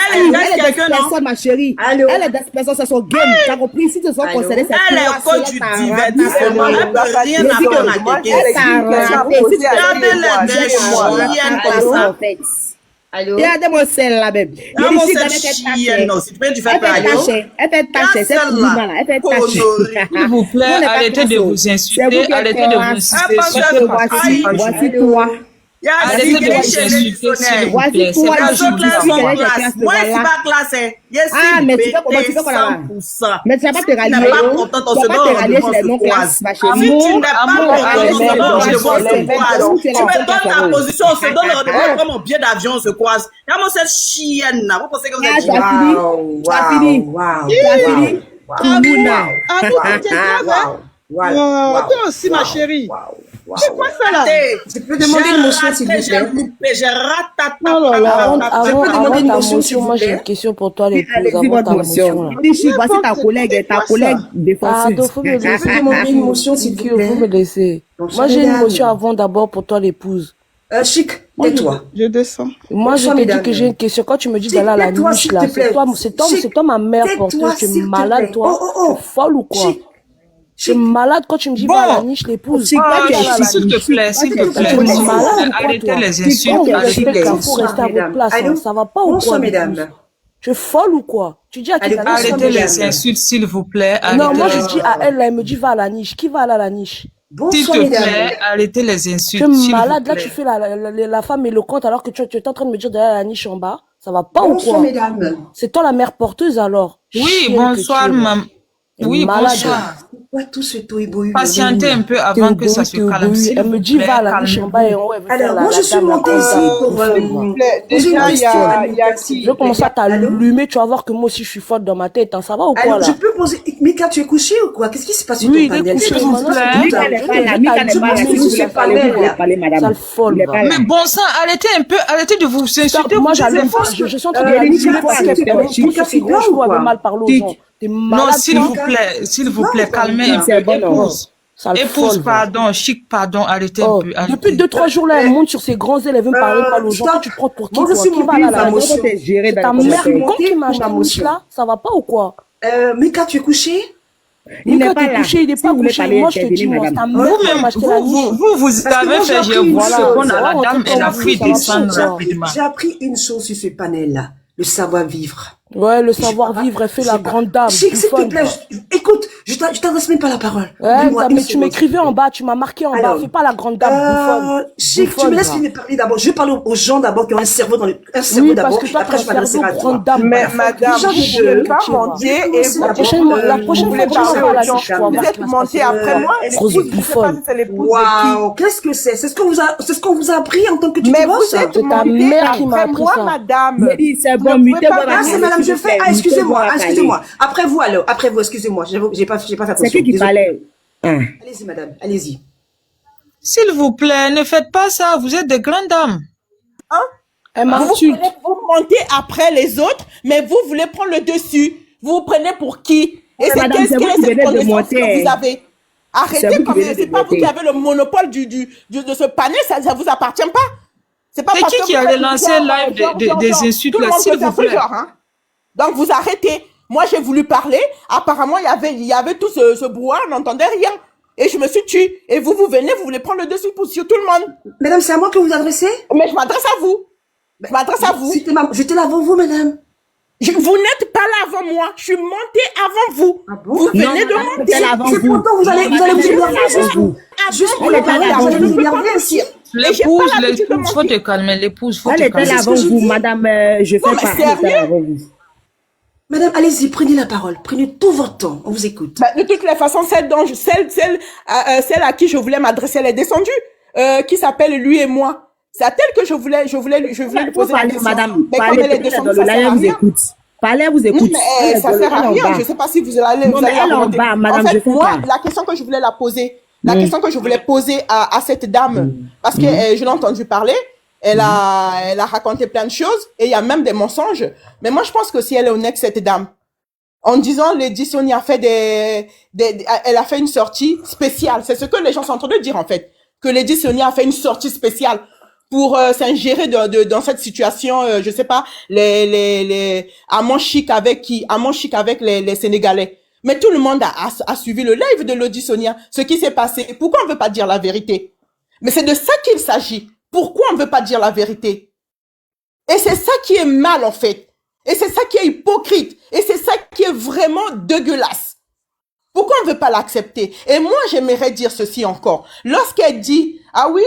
Speaker 7: personnes, ma chérie. Elle est des personnes, c'est son game. T'as compris? Si tu sois concernée, c'est
Speaker 14: elle est coach du divertissement. Elle peut rien apprendre à quelqu'un. Regardez-les des chiennes comme ça.
Speaker 7: Regardez-moi celle-là même.
Speaker 14: Tu fais pas
Speaker 7: elle fait tâcher, c'est tout là. Elle fait tâcher.
Speaker 12: S'il vous plaît, arrêtez de vous insulter, arrêtez de vous insulter.
Speaker 7: Voici toi.
Speaker 12: Arrêtez de vous insulter, s'il vous plaît.
Speaker 7: Voici toi,
Speaker 14: moi, je suis pas classé.
Speaker 7: Ah, mais tu fais comment tu fais quoi là? Mais tu vas pas te rallier. Tu vas pas te rallier sur les non-classes, ma chérie.
Speaker 14: Si tu n'es pas content, on se croise. Tu me donnes ta position, on se donne rendez-vous comme mon billet d'avion, on se croise. Y'a moi cette chienne là. Vous pensez que vous êtes
Speaker 7: Tu as fini? Tu as fini? Toulouna.
Speaker 10: Toi aussi, ma chérie. C'est quoi ça là?
Speaker 14: Je peux demander une motion s'il vous plaît. J'ai raté.
Speaker 15: Je peux demander une motion. Moi j'ai une question pour toi, l'épouse. Avant ta motion.
Speaker 7: Voici ta collègue défenseuse.
Speaker 15: Faut me laisser demander une motion s'il vous plaît. Vous me laissez. Moi j'ai une motion avant d'abord pour toi, l'épouse.
Speaker 10: Chic, tais-toi. Je descends.
Speaker 15: Moi, je te dis que j'ai une question. Quand tu me dis d'aller à la niche, là, c'est toi ma mère porteuse. Tu es malade, toi. Tu es folle ou quoi? Je suis malade quand tu me dis va à la niche, l'épouse.
Speaker 12: S'il te plaît, arrêtez les insultes.
Speaker 15: Il faut rester à votre place. Ça va pas ou quoi? Tu es folle ou quoi? Tu dis à qui
Speaker 12: arrêtez les insultes, s'il vous plaît.
Speaker 15: Non, moi je dis à elle, là, elle me dit va à la niche. Qui va aller à la niche?
Speaker 12: S'il te plaît, arrêtez les insultes.
Speaker 15: Tu es malade, là, tu fais la femme éloquente alors que tu es en train de me dire d'aller à la niche en bas. Ça va pas ou quoi? C'est toi la mère porteuse alors.
Speaker 12: Oui, bonsoir, maman. Oui,
Speaker 15: Malade.
Speaker 12: bonsoir.
Speaker 16: Pourquoi tout ce tohu-bohu?
Speaker 12: Patientez un peu avant que ça se calme. S'il
Speaker 15: Elle me
Speaker 12: vous
Speaker 15: dit,
Speaker 12: plaît,
Speaker 15: va à la niche en bas et en haut, elle veut faire
Speaker 16: Alors,
Speaker 15: la
Speaker 16: moi, je suis
Speaker 15: dame, la
Speaker 16: montée
Speaker 15: grande
Speaker 16: ici
Speaker 15: dame.
Speaker 16: pour
Speaker 15: Folle,
Speaker 16: poser
Speaker 15: moi.
Speaker 16: une
Speaker 13: Déjà, il y
Speaker 16: question.
Speaker 13: a qui?
Speaker 15: Je vais commencer à t'allumer, tu vas voir que moi aussi je suis forte dans ma tête. Hein. Ça va ou quoi
Speaker 16: Alors,
Speaker 15: là?
Speaker 16: je peux poser... Mika, tu es couché ou quoi? Qu'est-ce qui se passe sur
Speaker 15: Oui,
Speaker 16: ton
Speaker 15: il est
Speaker 16: panel?
Speaker 15: couché.
Speaker 16: S'il vous
Speaker 15: Maintenant,
Speaker 16: plaît.
Speaker 15: c'est tout
Speaker 7: Mika
Speaker 15: ça.
Speaker 7: n'est
Speaker 15: Je
Speaker 7: pas
Speaker 15: te
Speaker 7: là.
Speaker 15: dis,
Speaker 7: Mika
Speaker 15: t'as
Speaker 7: n'est pas là.
Speaker 15: allumé
Speaker 7: Si vous
Speaker 15: sur
Speaker 7: voulez
Speaker 15: ce
Speaker 7: parler, vous
Speaker 15: panel
Speaker 7: pouvez
Speaker 15: là.
Speaker 7: parler, madame.
Speaker 15: Sale folle,
Speaker 7: Il n'est
Speaker 15: va.
Speaker 7: pas là.
Speaker 12: Mais bon sang, arrêtez un peu, arrêtez de vous
Speaker 15: Stop,
Speaker 12: insulter.
Speaker 15: moi
Speaker 12: vous
Speaker 15: j'allume
Speaker 12: dites-
Speaker 15: pas. Je suis en train de
Speaker 16: Mika,
Speaker 15: l'allumer
Speaker 16: faut
Speaker 15: parce qu'elle
Speaker 16: accepter
Speaker 15: fait
Speaker 16: la
Speaker 15: mon
Speaker 16: chic.
Speaker 15: truc sur ses
Speaker 16: Mika,
Speaker 15: gros
Speaker 16: tu
Speaker 15: cheveux, elle
Speaker 16: dors
Speaker 15: veut
Speaker 16: ou
Speaker 15: mal
Speaker 16: quoi?
Speaker 15: parler aux
Speaker 16: Tic.
Speaker 15: gens. T'es
Speaker 12: Non,
Speaker 15: malade,
Speaker 12: s'il
Speaker 15: toi.
Speaker 12: vous plaît, calmez un
Speaker 7: C'est
Speaker 12: peu.
Speaker 7: bon, non.
Speaker 12: Épouse,
Speaker 15: Sale
Speaker 12: épouse,
Speaker 15: folle, va.
Speaker 12: pardon, chic, pardon, arrêtez un
Speaker 15: Oh,
Speaker 12: peu,
Speaker 15: depuis
Speaker 12: arrêtez.
Speaker 15: 2-3 jours là, elle monte sur ses grands ailes, elle veut me parler mal aux gens. Toi,
Speaker 16: Stop.
Speaker 15: tu te prends pour qui,
Speaker 16: Moi, je
Speaker 15: toi?
Speaker 16: suis
Speaker 15: Qui va
Speaker 16: montée
Speaker 15: là,
Speaker 16: pour
Speaker 15: là?
Speaker 16: ma
Speaker 7: Comment
Speaker 16: motion.
Speaker 7: t'es géré
Speaker 15: C'est
Speaker 7: dans
Speaker 15: ta
Speaker 7: les
Speaker 15: mère
Speaker 7: commentaires?
Speaker 15: con qui
Speaker 16: Montée
Speaker 15: m'a
Speaker 16: pour
Speaker 15: acheté
Speaker 16: ma
Speaker 15: une niche
Speaker 16: motion.
Speaker 15: là? Ça va pas ou quoi?
Speaker 16: Mika, tu es couché?
Speaker 7: Il n'est
Speaker 15: Mika,
Speaker 7: pas
Speaker 15: t'es
Speaker 7: là.
Speaker 15: couché, il est
Speaker 7: Si
Speaker 15: pas
Speaker 7: vous voulez
Speaker 15: couché.
Speaker 7: parler,
Speaker 15: Moi, je te dis,
Speaker 7: intervenez,
Speaker 15: moi, c'est ta
Speaker 7: madame.
Speaker 15: mère qui
Speaker 12: Vous-même,
Speaker 15: m'a acheté la niche.
Speaker 12: vous
Speaker 16: Parce que
Speaker 12: avez
Speaker 16: moi, j'ai
Speaker 12: fait,
Speaker 16: appris
Speaker 12: je
Speaker 16: une
Speaker 12: voulais
Speaker 16: chose.
Speaker 12: répondre à la
Speaker 15: Ouais,
Speaker 12: dame,
Speaker 15: on
Speaker 12: elle a
Speaker 15: t'entend,
Speaker 12: pris
Speaker 15: ça va
Speaker 12: descendre
Speaker 15: pas.
Speaker 12: rapidement.
Speaker 16: J'ai appris une chose sur ce panel-là. Le savoir-vivre.
Speaker 15: Ouais, le
Speaker 16: Je sais
Speaker 15: savoir-vivre,
Speaker 16: pas,
Speaker 15: elle fait
Speaker 16: je
Speaker 15: la
Speaker 16: sais pas.
Speaker 15: grande dame.
Speaker 16: Chic, s'il te
Speaker 15: Bouffonne,
Speaker 16: plaît,
Speaker 15: va.
Speaker 16: écoute, je t'adresse même pas la parole.
Speaker 15: Ouais,
Speaker 16: Dis-moi une
Speaker 15: mais tu
Speaker 16: seconde,
Speaker 15: m'écrivais
Speaker 16: s'il te
Speaker 15: en
Speaker 16: plaît.
Speaker 15: bas, tu m'as marqué en bas.
Speaker 16: Alors,
Speaker 15: Fais pas la grande dame, bouffonne.
Speaker 16: Chic, tu me
Speaker 15: Bouffonne,
Speaker 16: laisses
Speaker 15: va.
Speaker 16: finir parler d'abord. Je vais parler aux gens d'abord qui ont un cerveau dans le, un cerveau
Speaker 15: Oui, parce
Speaker 16: d'abord.
Speaker 15: que toi,
Speaker 16: Après,
Speaker 15: t'as
Speaker 16: je
Speaker 15: un
Speaker 16: m'adresserai
Speaker 15: cerveau
Speaker 16: à toi.
Speaker 15: grande dame.
Speaker 13: Mais
Speaker 15: va.
Speaker 13: madame,
Speaker 16: Déjà,
Speaker 13: vous
Speaker 16: de
Speaker 13: ne
Speaker 16: deux.
Speaker 13: pouvez pas monter et vous
Speaker 15: La prochaine fois,
Speaker 13: vous voulez
Speaker 15: tu vas
Speaker 13: parler
Speaker 15: faire
Speaker 13: aux
Speaker 15: la
Speaker 13: gens.
Speaker 15: niche, tu vas
Speaker 13: Vous
Speaker 15: voir ce
Speaker 13: êtes
Speaker 15: qui va se
Speaker 13: monté
Speaker 15: passer.
Speaker 13: après moi.
Speaker 15: Grosse
Speaker 13: L'épouse, je ne sais pas
Speaker 15: bouffonne.
Speaker 13: si c'est l'épouse de
Speaker 16: Waouh, qu'est-ce que c'est? C'est ce qu'on vous a appris en tant que
Speaker 13: qui. Mais
Speaker 16: tuteur,
Speaker 13: vous
Speaker 16: ça?
Speaker 13: êtes
Speaker 15: C'est ta
Speaker 13: monté
Speaker 15: mère qui m'a
Speaker 13: après
Speaker 15: appris
Speaker 13: moi,
Speaker 15: ça.
Speaker 13: madame.
Speaker 7: Oui, c'est
Speaker 13: Vous
Speaker 7: bon,
Speaker 13: ne pouvez
Speaker 7: mutez
Speaker 13: pas
Speaker 7: votre
Speaker 16: Ah, c'est
Speaker 7: parler,
Speaker 16: madame,
Speaker 7: s'il
Speaker 16: je
Speaker 7: vous
Speaker 16: fais.
Speaker 7: plaît.
Speaker 16: Ah,
Speaker 7: Mutez
Speaker 16: excusez-moi,
Speaker 7: votre
Speaker 16: excusez-moi.
Speaker 7: parler.
Speaker 16: Après vous, alors. Après vous, excusez-moi. J'ai pas fait
Speaker 7: C'est
Speaker 16: attention.
Speaker 7: qui
Speaker 16: Désolé.
Speaker 7: parlait? Hein.
Speaker 16: Allez-y, madame. Allez-y.
Speaker 12: S'il vous plaît, ne faites pas ça, vous êtes des grandes dames.
Speaker 13: Hein?
Speaker 15: Elle
Speaker 13: Vous
Speaker 15: m'insulte.
Speaker 13: prenez, vous montez après les autres, mais vous voulez prendre le dessus. Vous vous prenez pour qui? Et
Speaker 7: Mais
Speaker 13: c'est
Speaker 7: madame,
Speaker 13: quelle
Speaker 7: c'est vous
Speaker 13: est
Speaker 7: qui
Speaker 13: cette
Speaker 7: venez de
Speaker 13: connaissance que
Speaker 7: monter.
Speaker 13: vous avez?
Speaker 7: C'est
Speaker 13: Arrêtez
Speaker 7: vous qui
Speaker 13: quand même.
Speaker 7: venez
Speaker 13: C'est
Speaker 7: de
Speaker 13: pas vous qui
Speaker 7: monter.
Speaker 13: avez le monopole de ce panel, ça vous appartient pas. C'est pas
Speaker 12: C'est
Speaker 13: parce
Speaker 12: qui
Speaker 13: que
Speaker 12: qui
Speaker 13: vous
Speaker 12: a
Speaker 13: faites
Speaker 12: relancé
Speaker 13: genre,
Speaker 12: live des
Speaker 13: genre.
Speaker 12: insultes
Speaker 13: Tout le
Speaker 12: là,
Speaker 13: monde
Speaker 12: s'il
Speaker 13: peut faire
Speaker 12: vous
Speaker 13: ce
Speaker 12: plaît?
Speaker 13: genre, hein. Donc vous arrêtez. Moi j'ai voulu parler. Apparemment il y avait tout ce brouhaha, on n'entendait rien. Et je me suis tue. Et vous venez, vous voulez prendre le dessus sur tout le monde.
Speaker 16: Madame, c'est à moi que vous vous adressez?
Speaker 13: Mais je m'adresse à vous. Je m'adresse à vous.
Speaker 16: J'étais là avant vous, madame.
Speaker 13: Vous n'êtes pas là avant moi. Je suis montée avant vous. Vous venez de monter.
Speaker 16: C'est pourtant vous allez vous énerver juste vous. Juste pour les parler, vous allez vous énerver ainsi.
Speaker 12: L'épouse, faut te calmer, l'épouse, faut te
Speaker 7: Elle était
Speaker 12: calmer.
Speaker 7: là avant vous, madame. Je fais
Speaker 16: Non, mais
Speaker 7: pas. Elle était là
Speaker 16: sérieux?
Speaker 7: avant vous.
Speaker 16: Madame, allez-y, prenez la parole. Prenez tout votre temps. On vous écoute.
Speaker 13: Bah, de toutes les façons, celle à qui je voulais m'adresser, elle est descendue. Qui s'appelle lui et moi. C'est à elle que je voulais lui poser la question.
Speaker 7: Madame,
Speaker 13: Mais comme
Speaker 7: parlez,
Speaker 13: elle est
Speaker 7: dans
Speaker 13: descendue,
Speaker 7: le
Speaker 13: ça sert
Speaker 7: live,
Speaker 13: à
Speaker 7: vous
Speaker 13: rien.
Speaker 7: écoute. Parlez, vous écoute.
Speaker 13: Non, mais ça sert à rien. Je sais pas si vous allez
Speaker 7: Non, mais
Speaker 13: la
Speaker 7: elle est en
Speaker 13: remonter.
Speaker 7: bas, madame,
Speaker 13: En
Speaker 7: je
Speaker 13: fait,
Speaker 7: sais
Speaker 13: moi,
Speaker 7: pas.
Speaker 13: la question que je voulais la poser, la question que je voulais poser à cette dame, parce que je l'ai entendu parler, elle a raconté plein de choses, et il y a même des mensonges. Mais moi, je pense que si elle est honnête, cette dame, en disant, Lady Sonia a fait elle a fait une sortie spéciale. C'est ce que les gens sont en train de dire, en fait. Que Lady Sonia a fait une sortie spéciale pour s'ingérer dans cette situation, je sais pas, les amants chic avec qui? Amants chic avec les Sénégalais. Mais tout le monde a suivi le live de Lady Sonia. Ce qui s'est passé. Pourquoi on veut pas dire la vérité? Mais c'est de ça qu'il s'agit. Pourquoi on veut pas dire la vérité? Et c'est ça qui est mal, en fait. Et c'est ça qui est hypocrite. Et c'est ça qui est vraiment dégueulasse. Pourquoi on ne veut pas l'accepter? Et moi, j'aimerais dire ceci encore. Lorsqu'elle dit, ah oui,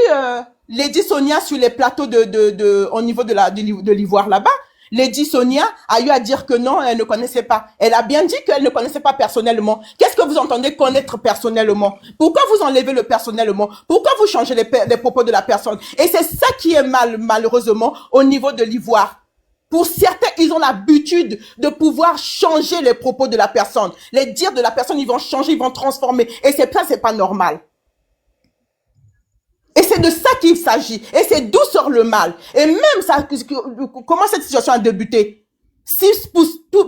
Speaker 13: Lady Sonia sur les plateaux au niveau de l'Ivoire là-bas, Lady Sonia a eu à dire que non, elle ne connaissait pas. Elle a bien dit qu'elle ne connaissait pas personnellement. Qu'est-ce que vous entendez connaître personnellement? Pourquoi vous enlevez le personnellement? Pourquoi vous changez les propos de la personne? Et c'est ça qui est malheureusement, au niveau de l'Ivoire. Pour certains, ils ont l'habitude de pouvoir changer les propos de la personne. Les dires de la personne, ils vont changer, ils vont transformer. Et c'est pas normal. Et c'est de ça qu'il s'agit. Et c'est d'où sort le mal. Et même ça, comment cette situation a débuté? Si pour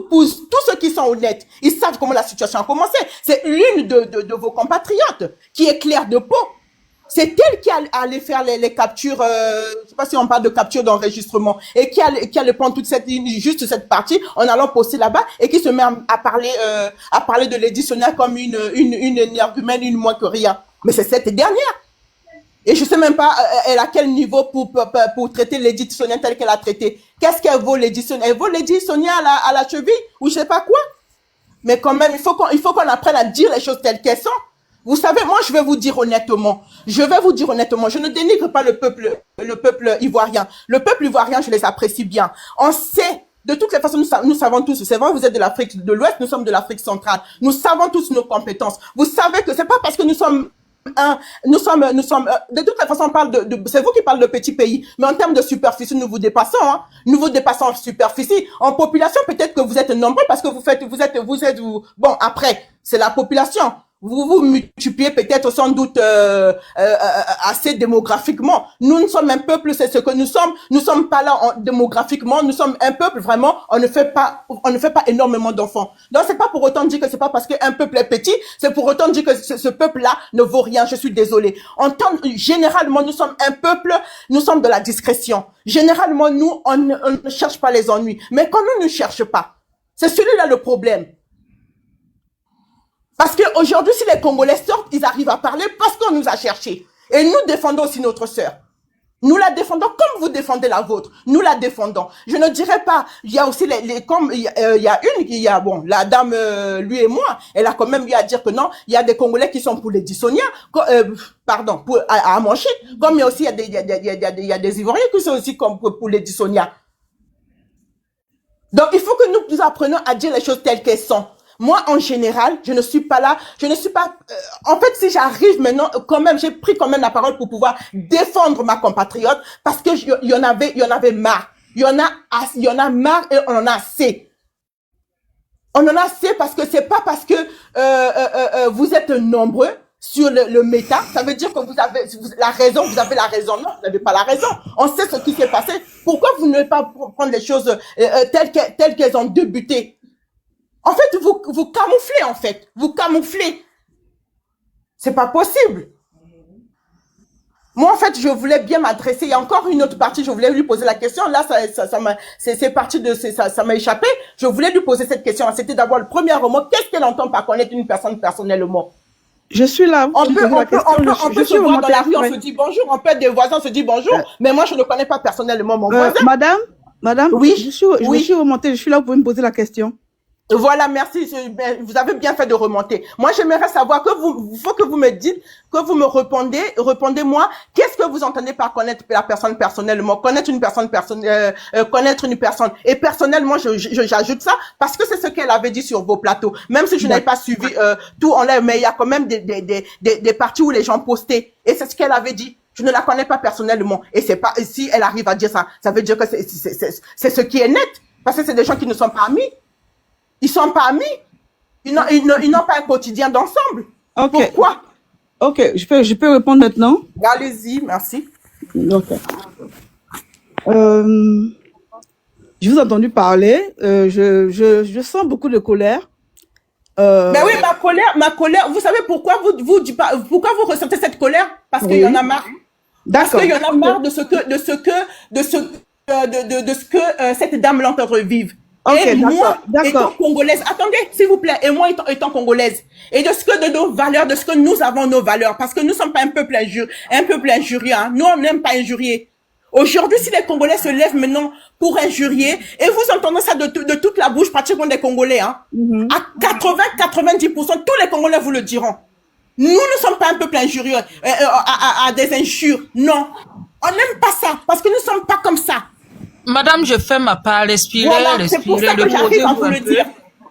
Speaker 13: tous ceux qui sont honnêtes, ils savent comment la situation a commencé. C'est l'une de vos compatriotes qui est claire de peau. C'est elle qui allait faire les captures, je sais pas si on parle de capture d'enregistrement, et qui allait prendre juste cette partie en allant poster là-bas, et qui se met à parler de Lady Sonia comme une énergumène, une moins que rien. Mais c'est cette dernière. Et je sais même pas, elle a quel niveau pour traiter Lady Sonia telle qu'elle a traité. Qu'est-ce qu'elle vaut, Lady Sonia? Elle vaut Lady Sonia à la cheville, ou je sais pas quoi. Mais quand même, il faut qu'on apprenne à dire les choses telles qu'elles sont. Vous savez, moi, je vais vous dire honnêtement, je ne dénigre pas le peuple ivoirien. Le peuple ivoirien, je les apprécie bien. On sait De toutes les façons, nous savons tous, c'est vrai, vous êtes de l'Afrique de l'Ouest, nous sommes de l'Afrique centrale. Nous savons tous nos compétences. Vous savez que c'est pas parce que nous sommes de toutes les façons, on parle c'est vous qui parlez de petits pays, mais en termes de superficie, nous vous dépassons, hein. Nous vous dépassons en superficie. En population, peut-être que vous êtes nombreux parce que bon, après, c'est la population. Vous multipliez peut-être sans doute assez démographiquement. Nous sommes un peuple, c'est ce que nous sommes. Nous sommes pas là démographiquement. Nous sommes un peuple vraiment. On ne fait pas énormément d'enfants. Donc c'est pas pour autant dire que c'est pas parce qu'un peuple est petit, c'est pour autant dire que ce peuple-là ne vaut rien. Je suis désolée. Généralement, nous sommes un peuple. Nous sommes de la discrétion. Généralement, nous on ne cherche pas les ennuis. Mais quand nous ne cherchons pas, c'est celui-là le problème. Parce qu'aujourd'hui, si les Congolais sortent, ils arrivent à parler parce qu'on nous a cherchés. Et nous défendons aussi notre sœur. Nous la défendons comme vous défendez la vôtre. Nous la défendons. Je ne dirais pas, il y a aussi comme il y a la dame, lui et moi, elle a quand même eu à dire que non, il y a des Congolais qui sont pour les Dissoniens, à Manchit, comme il y a aussi, il y a des Ivoiriens qui sont aussi comme pour les Dissoniens. Donc, il faut que nous apprenions à dire les choses telles qu'elles sont. Moi, en général, je ne suis pas là, en fait, si j'arrive maintenant, quand même, j'ai pris quand même la parole pour pouvoir défendre ma compatriote, parce que il y en avait marre. Il y en a marre et on en a assez. On en a assez parce que c'est pas parce que, vous êtes nombreux sur le méta, ça veut dire que vous avez la raison. Non, vous n'avez pas la raison. On sait ce qui s'est passé. Pourquoi vous ne pas prendre les choses, telles qu'elles ont débuté? En fait, vous camouflez, en fait. Vous camouflez. C'est pas possible. Moi, en fait, je voulais bien m'adresser. Il y a encore une autre partie, je voulais lui poser la question. Là, ça m'a échappé. Je voulais lui poser cette question. C'était d'abord le premier mot. Qu'est-ce qu'elle entend par connaître une personne personnellement?
Speaker 10: Je suis là.
Speaker 13: On peut se voir dans la rue, on se dit bonjour. On peut être des voisins, on se dit bonjour. Mais moi, je ne connais pas personnellement mon voisin.
Speaker 10: Madame,
Speaker 13: oui,
Speaker 10: je suis remontée. Je suis là, vous pouvez me poser la question.
Speaker 13: Voilà, merci. Vous avez bien fait de remonter. Moi, j'aimerais savoir il faut que vous me dites, que vous me répondez-moi, qu'est-ce que vous entendez par connaître la personne personnellement, connaître une personne. Et personnellement, j'ajoute ça parce que c'est ce qu'elle avait dit sur vos plateaux. Même si je n'avais pas suivi tout en l'air, mais il y a quand même des parties où les gens postaient. Et c'est ce qu'elle avait dit. Je ne la connais pas personnellement. Et c'est pas, si elle arrive à dire ça, ça veut dire que c'est ce qui est net. Parce que c'est des gens qui ne sont pas amis. Ils sont pas amis. Ils n'ont pas un quotidien d'ensemble.
Speaker 10: Okay.
Speaker 13: Pourquoi?
Speaker 10: Ok, je peux répondre maintenant.
Speaker 13: Allez-y, merci.
Speaker 10: Ok. Je vous ai entendu parler. Je sens beaucoup de colère.
Speaker 13: Mais oui, ma colère. Vous savez pourquoi pourquoi vous ressentez cette colère? Parce qu'il y en a marre. Parce qu'il y en a marre de ce que cette dame l'entend vivre.
Speaker 10: Okay,
Speaker 13: et moi, étant congolaise, attendez, s'il vous plaît, et moi étant congolaise, et de nos valeurs, de ce que nous avons nos valeurs, parce que nous ne sommes pas un peuple injurieux, hein. Nous, on n'aime pas injurier. Aujourd'hui, si les Congolais se lèvent maintenant pour injurier, et vous entendez ça de toute la bouche pratiquement des Congolais, hein, à 80-90%, tous les Congolais vous le diront. Nous ne sommes pas un peuple injurieux, à des injures. Non. On n'aime pas ça, parce que nous ne sommes pas comme ça.
Speaker 12: Madame, je fais ma part, respirez,
Speaker 13: reposez-vous un peu.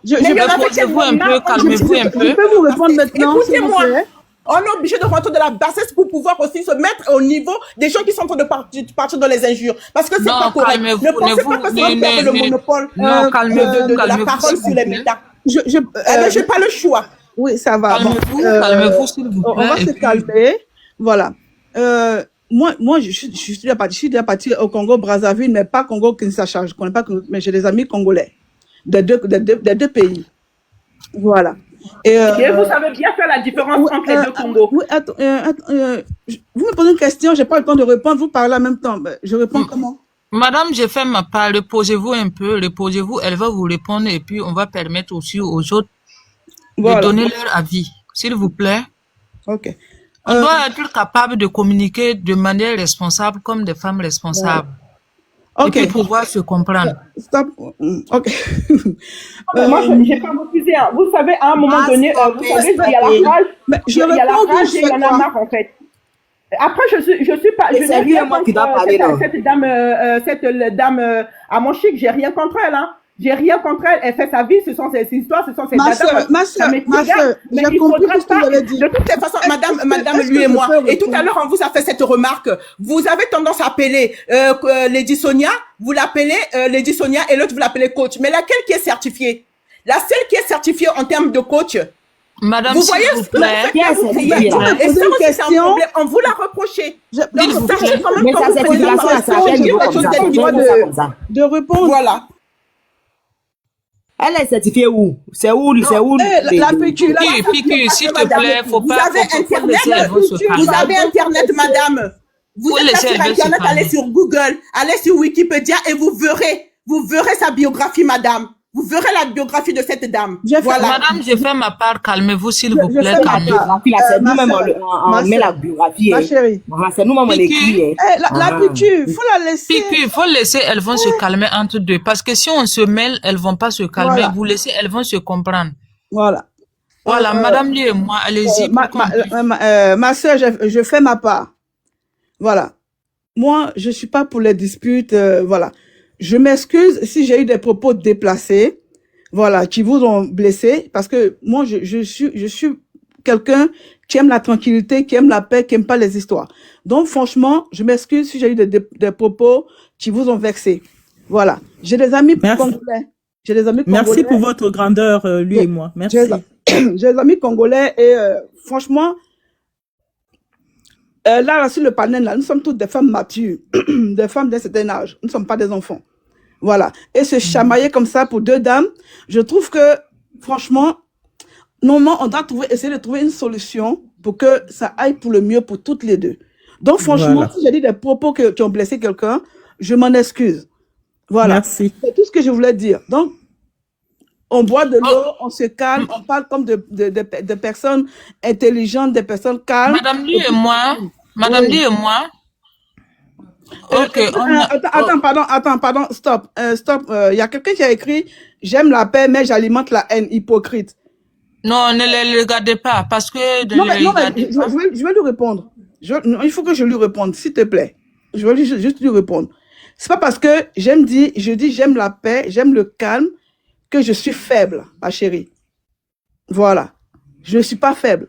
Speaker 12: Reposez-vous un peu, calmez-vous un peu.
Speaker 10: Je peux vous répondre maintenant.
Speaker 13: Écoutez-moi, on est obligé de rentrer de la bassesse pour pouvoir aussi se mettre au niveau des gens qui sont en train de partir dans les injures. Parce que c'est pas correct. Ne pensez pas que c'est le monopole de la parole sur les médias. J'ai pas le choix.
Speaker 10: Oui, ça va.
Speaker 12: Calmez-vous, s'il vous plaît.
Speaker 10: On va se calmer. Voilà. Moi, je suis déjà partie au Congo Brazzaville, mais pas Congo Kinshasa. Je connais pas, mais j'ai des amis congolais des deux pays. Voilà.
Speaker 13: Et vous savez bien faire la différence entre les deux Congos.
Speaker 10: Oui, vous me posez une question, j'ai pas le temps de répondre. Vous parlez en même temps. Je réponds comment?
Speaker 12: Madame, j'ai fait ma part. Reposez-vous un peu. Reposez-vous. Elle va vous répondre et puis on va permettre aussi aux autres de donner leur avis. S'il vous plaît.
Speaker 10: Ok.
Speaker 12: On doit être capable de communiquer de manière responsable comme des femmes responsables. Et puis pouvoir se comprendre.
Speaker 10: Stop. Ok.
Speaker 13: Moi, je n'ai pas refusé. Hein. Vous savez, à un moment donné, vous savez, il y a la rage. Il y a la rage et il y en a marre, en fait.
Speaker 16: Après, je suis pas, je n'ai rien contre cette dame à mon chic, j'ai rien contre elle, hein. J'ai rien contre elle, elle fait sa vie, ce sont ses histoires, ce sont ses
Speaker 10: Ma soeur,
Speaker 16: mais il faudra pas, de toutes les façons, madame, lui et moi, et tout à l'heure, on vous a fait cette remarque, vous avez tendance à appeler Lady Sonia, vous l'appelez Lady Sonia, et l'autre, vous l'appelez coach, mais laquelle qui est certifiée? La seule qui est certifiée en termes de coach,
Speaker 12: Madame,
Speaker 16: vous voyez ce que vous faites, et ça aussi, c'est un problème, on vous l'a reproché. Donc, sachez quand même
Speaker 7: mais
Speaker 16: quand
Speaker 7: ça,
Speaker 16: vous
Speaker 7: c'est
Speaker 16: prenez
Speaker 7: la
Speaker 16: comme ça.
Speaker 10: de répondre.
Speaker 16: Voilà.
Speaker 7: Elle est certifiée où? C'est où?
Speaker 10: La PQ,
Speaker 12: Piqui, s'il te plaît, faut
Speaker 16: Vous
Speaker 12: pas.
Speaker 16: avez Internet, vous avez Internet, madame. Vous êtes là sur Internet, allez sur Google, allez sur Wikipédia et vous verrez sa biographie, madame. Vous verrez la biographie de cette dame. Voilà.
Speaker 12: Madame, je fais ma part, calmez-vous, s'il vous plaît.
Speaker 7: C'est nous-mêmes, on met la biographie.
Speaker 10: Ma chérie.
Speaker 7: C'est nous-mêmes, on écrit.
Speaker 10: La PQ, faut la laisser.
Speaker 12: Piqui, faut laisser, elles vont se calmer entre deux. Parce que si on se mêle, elles vont pas se calmer.
Speaker 10: Voilà.
Speaker 12: Vous laissez, elles vont se comprendre.
Speaker 10: Voilà.
Speaker 12: Voilà, madame, lui et moi, allez-y.
Speaker 10: Ma soeur, je fais ma part. Voilà. Moi, je suis pas pour les disputes, voilà. Je m'excuse si j'ai eu des propos déplacés, voilà, qui vous ont blessé, parce que moi, je suis quelqu'un qui aime la tranquillité, qui aime la paix, qui aime pas les histoires. Donc, franchement, je m'excuse si j'ai eu des propos qui vous ont vexé. Voilà. J'ai des amis congolais. J'ai des amis congolais.
Speaker 9: Merci pour votre grandeur, lui et moi. Merci.
Speaker 10: J'ai des amis congolais et franchement, là, sur le panel, là, nous sommes toutes des femmes matures, des femmes d'un certain âge. Nous ne sommes pas des enfants. Voilà. Et se chamailler comme ça pour deux dames, je trouve que, franchement, normalement, on doit essayer de trouver une solution pour que ça aille pour le mieux pour toutes les deux. Donc, franchement,
Speaker 9: Voilà.
Speaker 10: si j'ai dit des propos qui ont blessé quelqu'un, je m'en excuse. Voilà.
Speaker 9: Merci.
Speaker 10: C'est tout ce que je voulais dire. Donc, on boit de l'eau, on se calme, on parle comme de personnes intelligentes, des personnes calmes.
Speaker 12: Madame lui et moi, lui et moi. Ok.
Speaker 10: Attends, stop. Il y a quelqu'un qui a écrit « J'aime la paix, mais j'alimente la haine hypocrite ».
Speaker 12: Non, ne les regardez pas, parce que...
Speaker 10: Je vais lui répondre. Il faut que je lui réponde, s'il te plaît. Je vais juste lui répondre. C'est pas parce que je dis j'aime la paix, j'aime le calme, que je suis faible, ma chérie. Voilà. Je ne suis pas faible.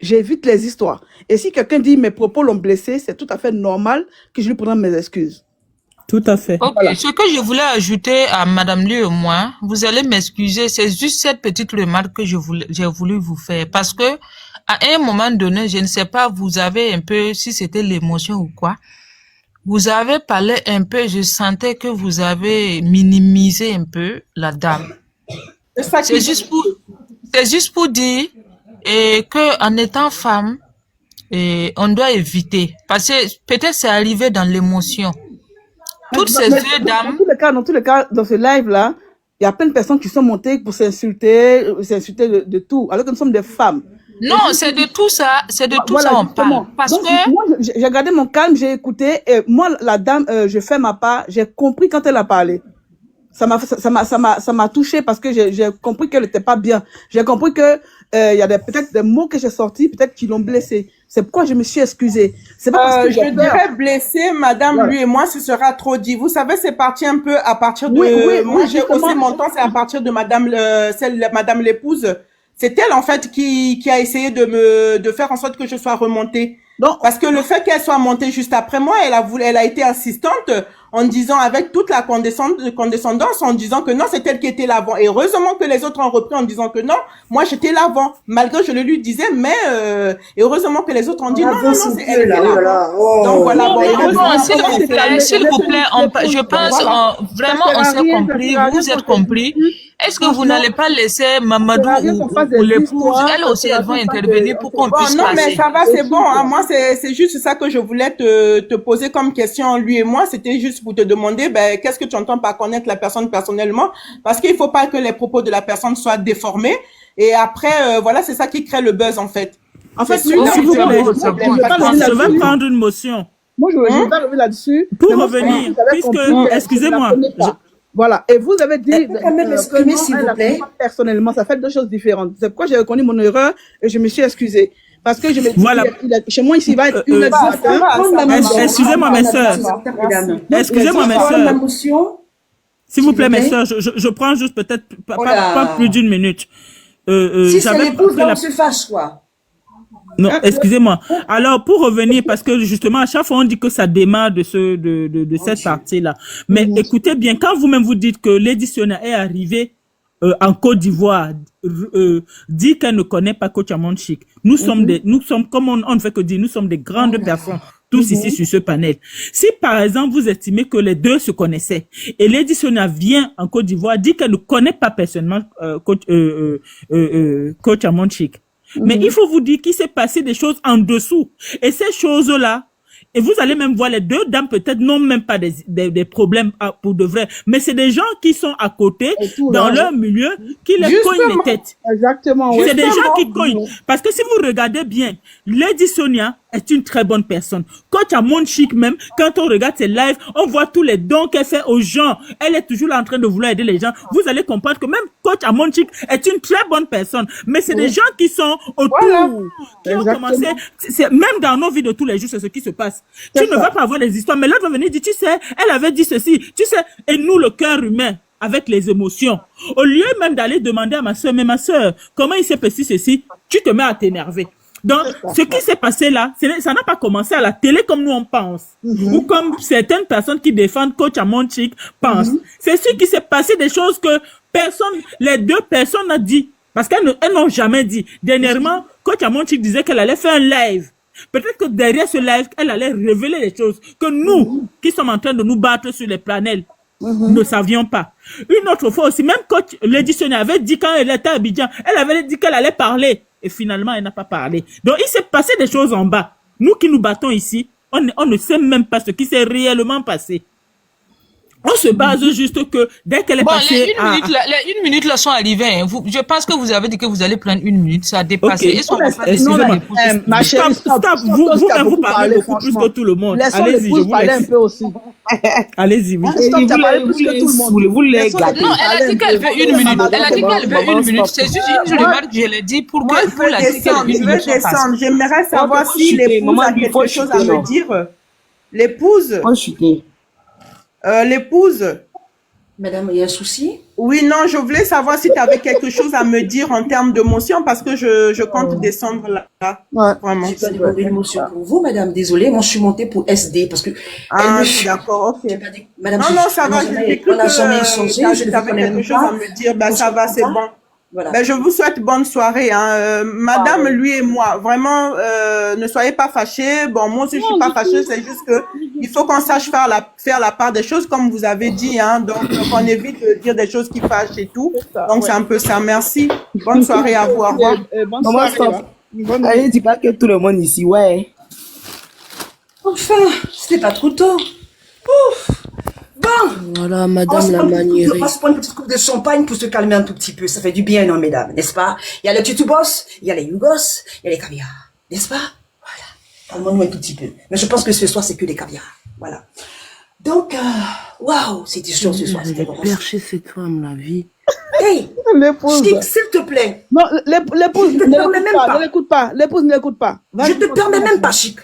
Speaker 10: J'évite les histoires. Et si quelqu'un dit mes propos l'ont blessé, c'est tout à fait normal que je lui prenne mes excuses.
Speaker 9: Tout à fait.
Speaker 12: Ok, voilà. Ce que je voulais ajouter à Madame Lieu et moi, vous allez m'excuser, c'est juste cette petite remarque que j'ai voulu vous faire. Parce que, à un moment donné, je ne sais pas, vous avez un peu, si c'était l'émotion ou quoi, vous avez parlé un peu, je sentais que vous avez minimisé un peu la dame. C'est juste pour dire que en étant femme, on doit éviter. Parce que peut-être c'est arrivé dans l'émotion. Toutes ces deux dames.
Speaker 10: Dans tous les cas, dans ce live-là, il y a plein de personnes qui sont montées pour s'insulter de tout, alors que nous sommes des femmes.
Speaker 12: Non, c'est de tout ça, ça on parle. Parce
Speaker 10: donc,
Speaker 12: que
Speaker 10: moi, j'ai gardé mon calme, j'ai écouté, et moi, la dame, je fais ma part, j'ai compris quand elle a parlé. Ça m'a touché parce que j'ai compris qu'elle n'était pas bien. J'ai compris que, il y a peut-être des mots que j'ai sortis, peut-être qui l'ont blessée. C'est pourquoi je me suis excusée. C'est pas parce que
Speaker 13: je dirais blessée, madame, voilà. Lui et moi, ce sera trop dit. Vous savez, c'est parti un peu à partir de, moi, j'ai aussi mon temps, c'est à partir de madame l'épouse. C'est elle, en fait, qui a essayé de faire en sorte que je sois remontée.
Speaker 10: Non.
Speaker 13: Parce que le fait qu'elle soit montée juste après moi, elle a été insistante en disant avec toute la condescendance, en disant que non, c'est elle qui était l'avant. Et heureusement que les autres ont repris en disant que non, moi j'étais l'avant. Malgré que je le lui disais, mais et heureusement que les autres ont dit non, c'est elle qui est l'avant. Donc voilà.
Speaker 12: Bon, s'il vous plaît, je pense vraiment on s'est compris, vous êtes compris. Est-ce que vous n'allez pas laisser Mamadou ou l'épouse, elle aussi, elles vont intervenir pour qu'on puisse passer?
Speaker 13: Non, mais ça va, c'est bon. Hein. Moi, c'est juste ça que je voulais te poser comme question, lui et moi. C'était juste pour te demander, qu'est-ce que tu entends par connaître la personne personnellement? Parce qu'il faut pas que les propos de la personne soient déformés. Et après, voilà, c'est ça qui crée le buzz, en fait.
Speaker 10: En fait,
Speaker 9: je vais prendre une motion.
Speaker 10: Moi, je vais revenir là-dessus.
Speaker 9: Pour revenir, puisque, excusez-moi.
Speaker 10: Voilà. Et vous avez dit
Speaker 16: s'il vous plaît.
Speaker 10: Personnellement, ça fait deux choses différentes. C'est pourquoi j'ai reconnu mon erreur et je me suis excusée. Parce que je me dis,
Speaker 9: Voilà.
Speaker 10: chez moi, ici, il va être 1h du matin.
Speaker 9: Excusez-moi, mes sœurs. Excusez-moi, mes sœurs. S'il vous plaît, mes sœurs, je prends juste peut-être pas plus d'une minute.
Speaker 17: Si c'est l'épouse, là, on se fâche, quoi.
Speaker 9: Non, excusez-moi. Alors, pour revenir, parce que justement, à chaque fois, on dit que ça démarre de cette partie-là. Mais écoutez bien, quand vous-même vous dites que l'éditionnaire est arrivé en Côte d'Ivoire, dit qu'elle ne connaît pas Coach Amonchik. Nous sommes comme on ne fait que dire, nous sommes des grandes personnes, tous ici sur ce panel. Si par exemple, vous estimez que les deux se connaissaient, et l'éditionnaire vient en Côte d'Ivoire, dit qu'elle ne connaît pas personnellement Coach Amonchik. Mais il faut vous dire qu'il s'est passé des choses en dessous. Et ces choses-là, et vous allez même voir les deux dames peut-être n'ont même pas des problèmes pour de vrai. Mais c'est des gens qui sont à côté, dans leur milieu, qui les cognent les têtes.
Speaker 10: Exactement, oui.
Speaker 9: C'est des gens qui cognent. Parce que si vous regardez bien, Lady Sonia est une très bonne personne. Coach Amonchik même, quand on regarde ses lives, on voit tous les dons qu'elle fait aux gens. Elle est toujours là en train de vouloir aider les gens. Vous allez comprendre que même Coach Amonchik est une très bonne personne. Mais c'est des gens qui sont autour, qui ont commencé. Même dans nos vies de tous les jours, c'est ce qui se passe. Tu ne vas pas avoir les histoires, mais l'autre va venir dire, tu sais, elle avait dit ceci, tu sais, et nous, le cœur humain, avec les émotions, au lieu même d'aller demander à ma soeur, mais ma soeur, comment il s'est passé ceci, tu te mets à t'énerver. Donc, ce qui s'est passé là, ça n'a pas commencé à la télé comme nous on pense, ou comme certaines personnes qui défendent Coach Amonchik pensent. C'est ce qui s'est passé des choses que les deux personnes n'ont dit, parce qu'elles n'ont jamais dit. Dernièrement, Coach Amonchik disait qu'elle allait faire un live. Peut-être que derrière ce live, elle allait révéler les choses que nous, qui sommes en train de nous battre sur les planètes, ne savions pas. Une autre fois aussi, même Coach l'éditionnaire avait dit quand elle était à Abidjan, elle avait dit qu'elle allait parler. Et finalement, elle n'a pas parlé. Donc, il s'est passé des choses en bas. Nous qui nous battons ici, on ne sait même pas ce qui s'est réellement passé. On se base juste que dès qu'elle est passée
Speaker 12: les 1 minute là sont arrivées. Hein. Je pense que vous avez dit que vous allez prendre 1 minute. Ça a dépassé.
Speaker 9: Excusez-moi.
Speaker 10: Ma chérie,
Speaker 9: vous parlez beaucoup plus que tout le monde. Allez-y, je vous
Speaker 10: parler un
Speaker 9: laisse.
Speaker 10: peu aussi.
Speaker 9: Allez-y, oui.
Speaker 17: Vous les gâtez.
Speaker 12: Non, elle a dit qu'elle veut 1 minute. Elle a dit qu'elle veut 1 minute. C'est juste une remarque que je l'ai dit pour que vous la dites qu'elle 1 minute.
Speaker 16: J'aimerais savoir si l'épouse a quelque chose à me dire. L'épouse. L'épouse.
Speaker 17: Madame, il y a un souci?
Speaker 16: Oui, non, je voulais savoir si tu avais quelque chose à me dire en termes d'émotion parce que je compte descendre là. Vraiment.
Speaker 17: J'ai pas demandé d'émotion pour vous, madame. Désolée, moi je suis montée pour SD parce que.
Speaker 16: Ah, d'accord, ok.
Speaker 17: Madame,
Speaker 16: non, ça va.
Speaker 17: On n'a jamais échangé.
Speaker 16: Tu avais quelque chose à me dire. Ben, ça va, c'est bon.
Speaker 17: Voilà.
Speaker 16: Ben, je vous souhaite bonne soirée, hein. Madame, lui et moi, vraiment, ne soyez pas fâchés. Bon, moi aussi, je suis pas fâchée, c'est juste que il faut qu'on sache faire la part des choses, comme vous avez dit, hein. Donc, on évite de dire des choses qui fâchent et tout. Donc, c'est un peu ça. Merci. Bonne soirée à vous. Au revoir.
Speaker 7: Bonne soirée. Allez, dis pas que tout le monde ici, ouais.
Speaker 17: Enfin, c'était pas trop tôt. Ouf. Bon.
Speaker 15: Voilà, madame la manière.
Speaker 17: On va se prendre une petite coupe de champagne pour se calmer un tout petit peu. Ça fait du bien, non, mesdames, n'est-ce pas? Il y a le tutubos, il y a les yugos, il y a les caviars, n'est-ce pas? Voilà. Calmons-nous un tout petit peu. Mais je pense que ce soir, c'est que des caviars. Voilà. Donc, waouh, c'était chaud ce soir.
Speaker 15: C'était percher cette femme, la vie.
Speaker 17: Hey, s'il te plaît.
Speaker 10: Non, l'épouse ne l'écoute pas. L'épouse ne l'écoute pas.
Speaker 17: Je te permets même pas, Chic.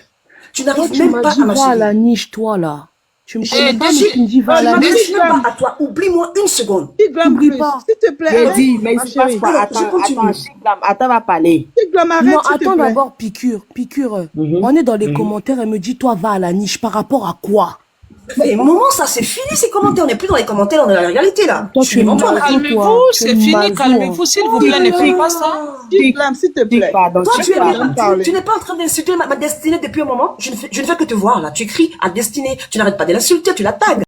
Speaker 17: Tu n'arrives même pas à
Speaker 15: m'acheter. Va à la niche, toi, là. Tu me connais pas, mais tu me dis, va à la niche.
Speaker 17: Je ne pas à toi. Oublie-moi une seconde.
Speaker 10: Oublie pas. S'il te plaît.
Speaker 7: J'ai dit, mais il se passe pas. Attends, va parler.
Speaker 10: Non,
Speaker 15: attends d'abord, Piqûre. On est dans les commentaires, elle me dit, toi, va à la niche. Par rapport à quoi?
Speaker 17: Mais maman, ça c'est fini ces commentaires, on n'est plus dans les commentaires, on est dans la réalité là.
Speaker 15: Toi, tu es
Speaker 12: calmez-vous, c'est fini, calmez-vous s'il vous plaît, ne faites pas ça.
Speaker 10: S'il te plaît.
Speaker 17: Toi, tu n'es pas en train d'insulter ma destinée depuis un moment, je ne fais que te voir là, tu écris à destinée, tu n'arrêtes pas de l'insulter, tu la tagues.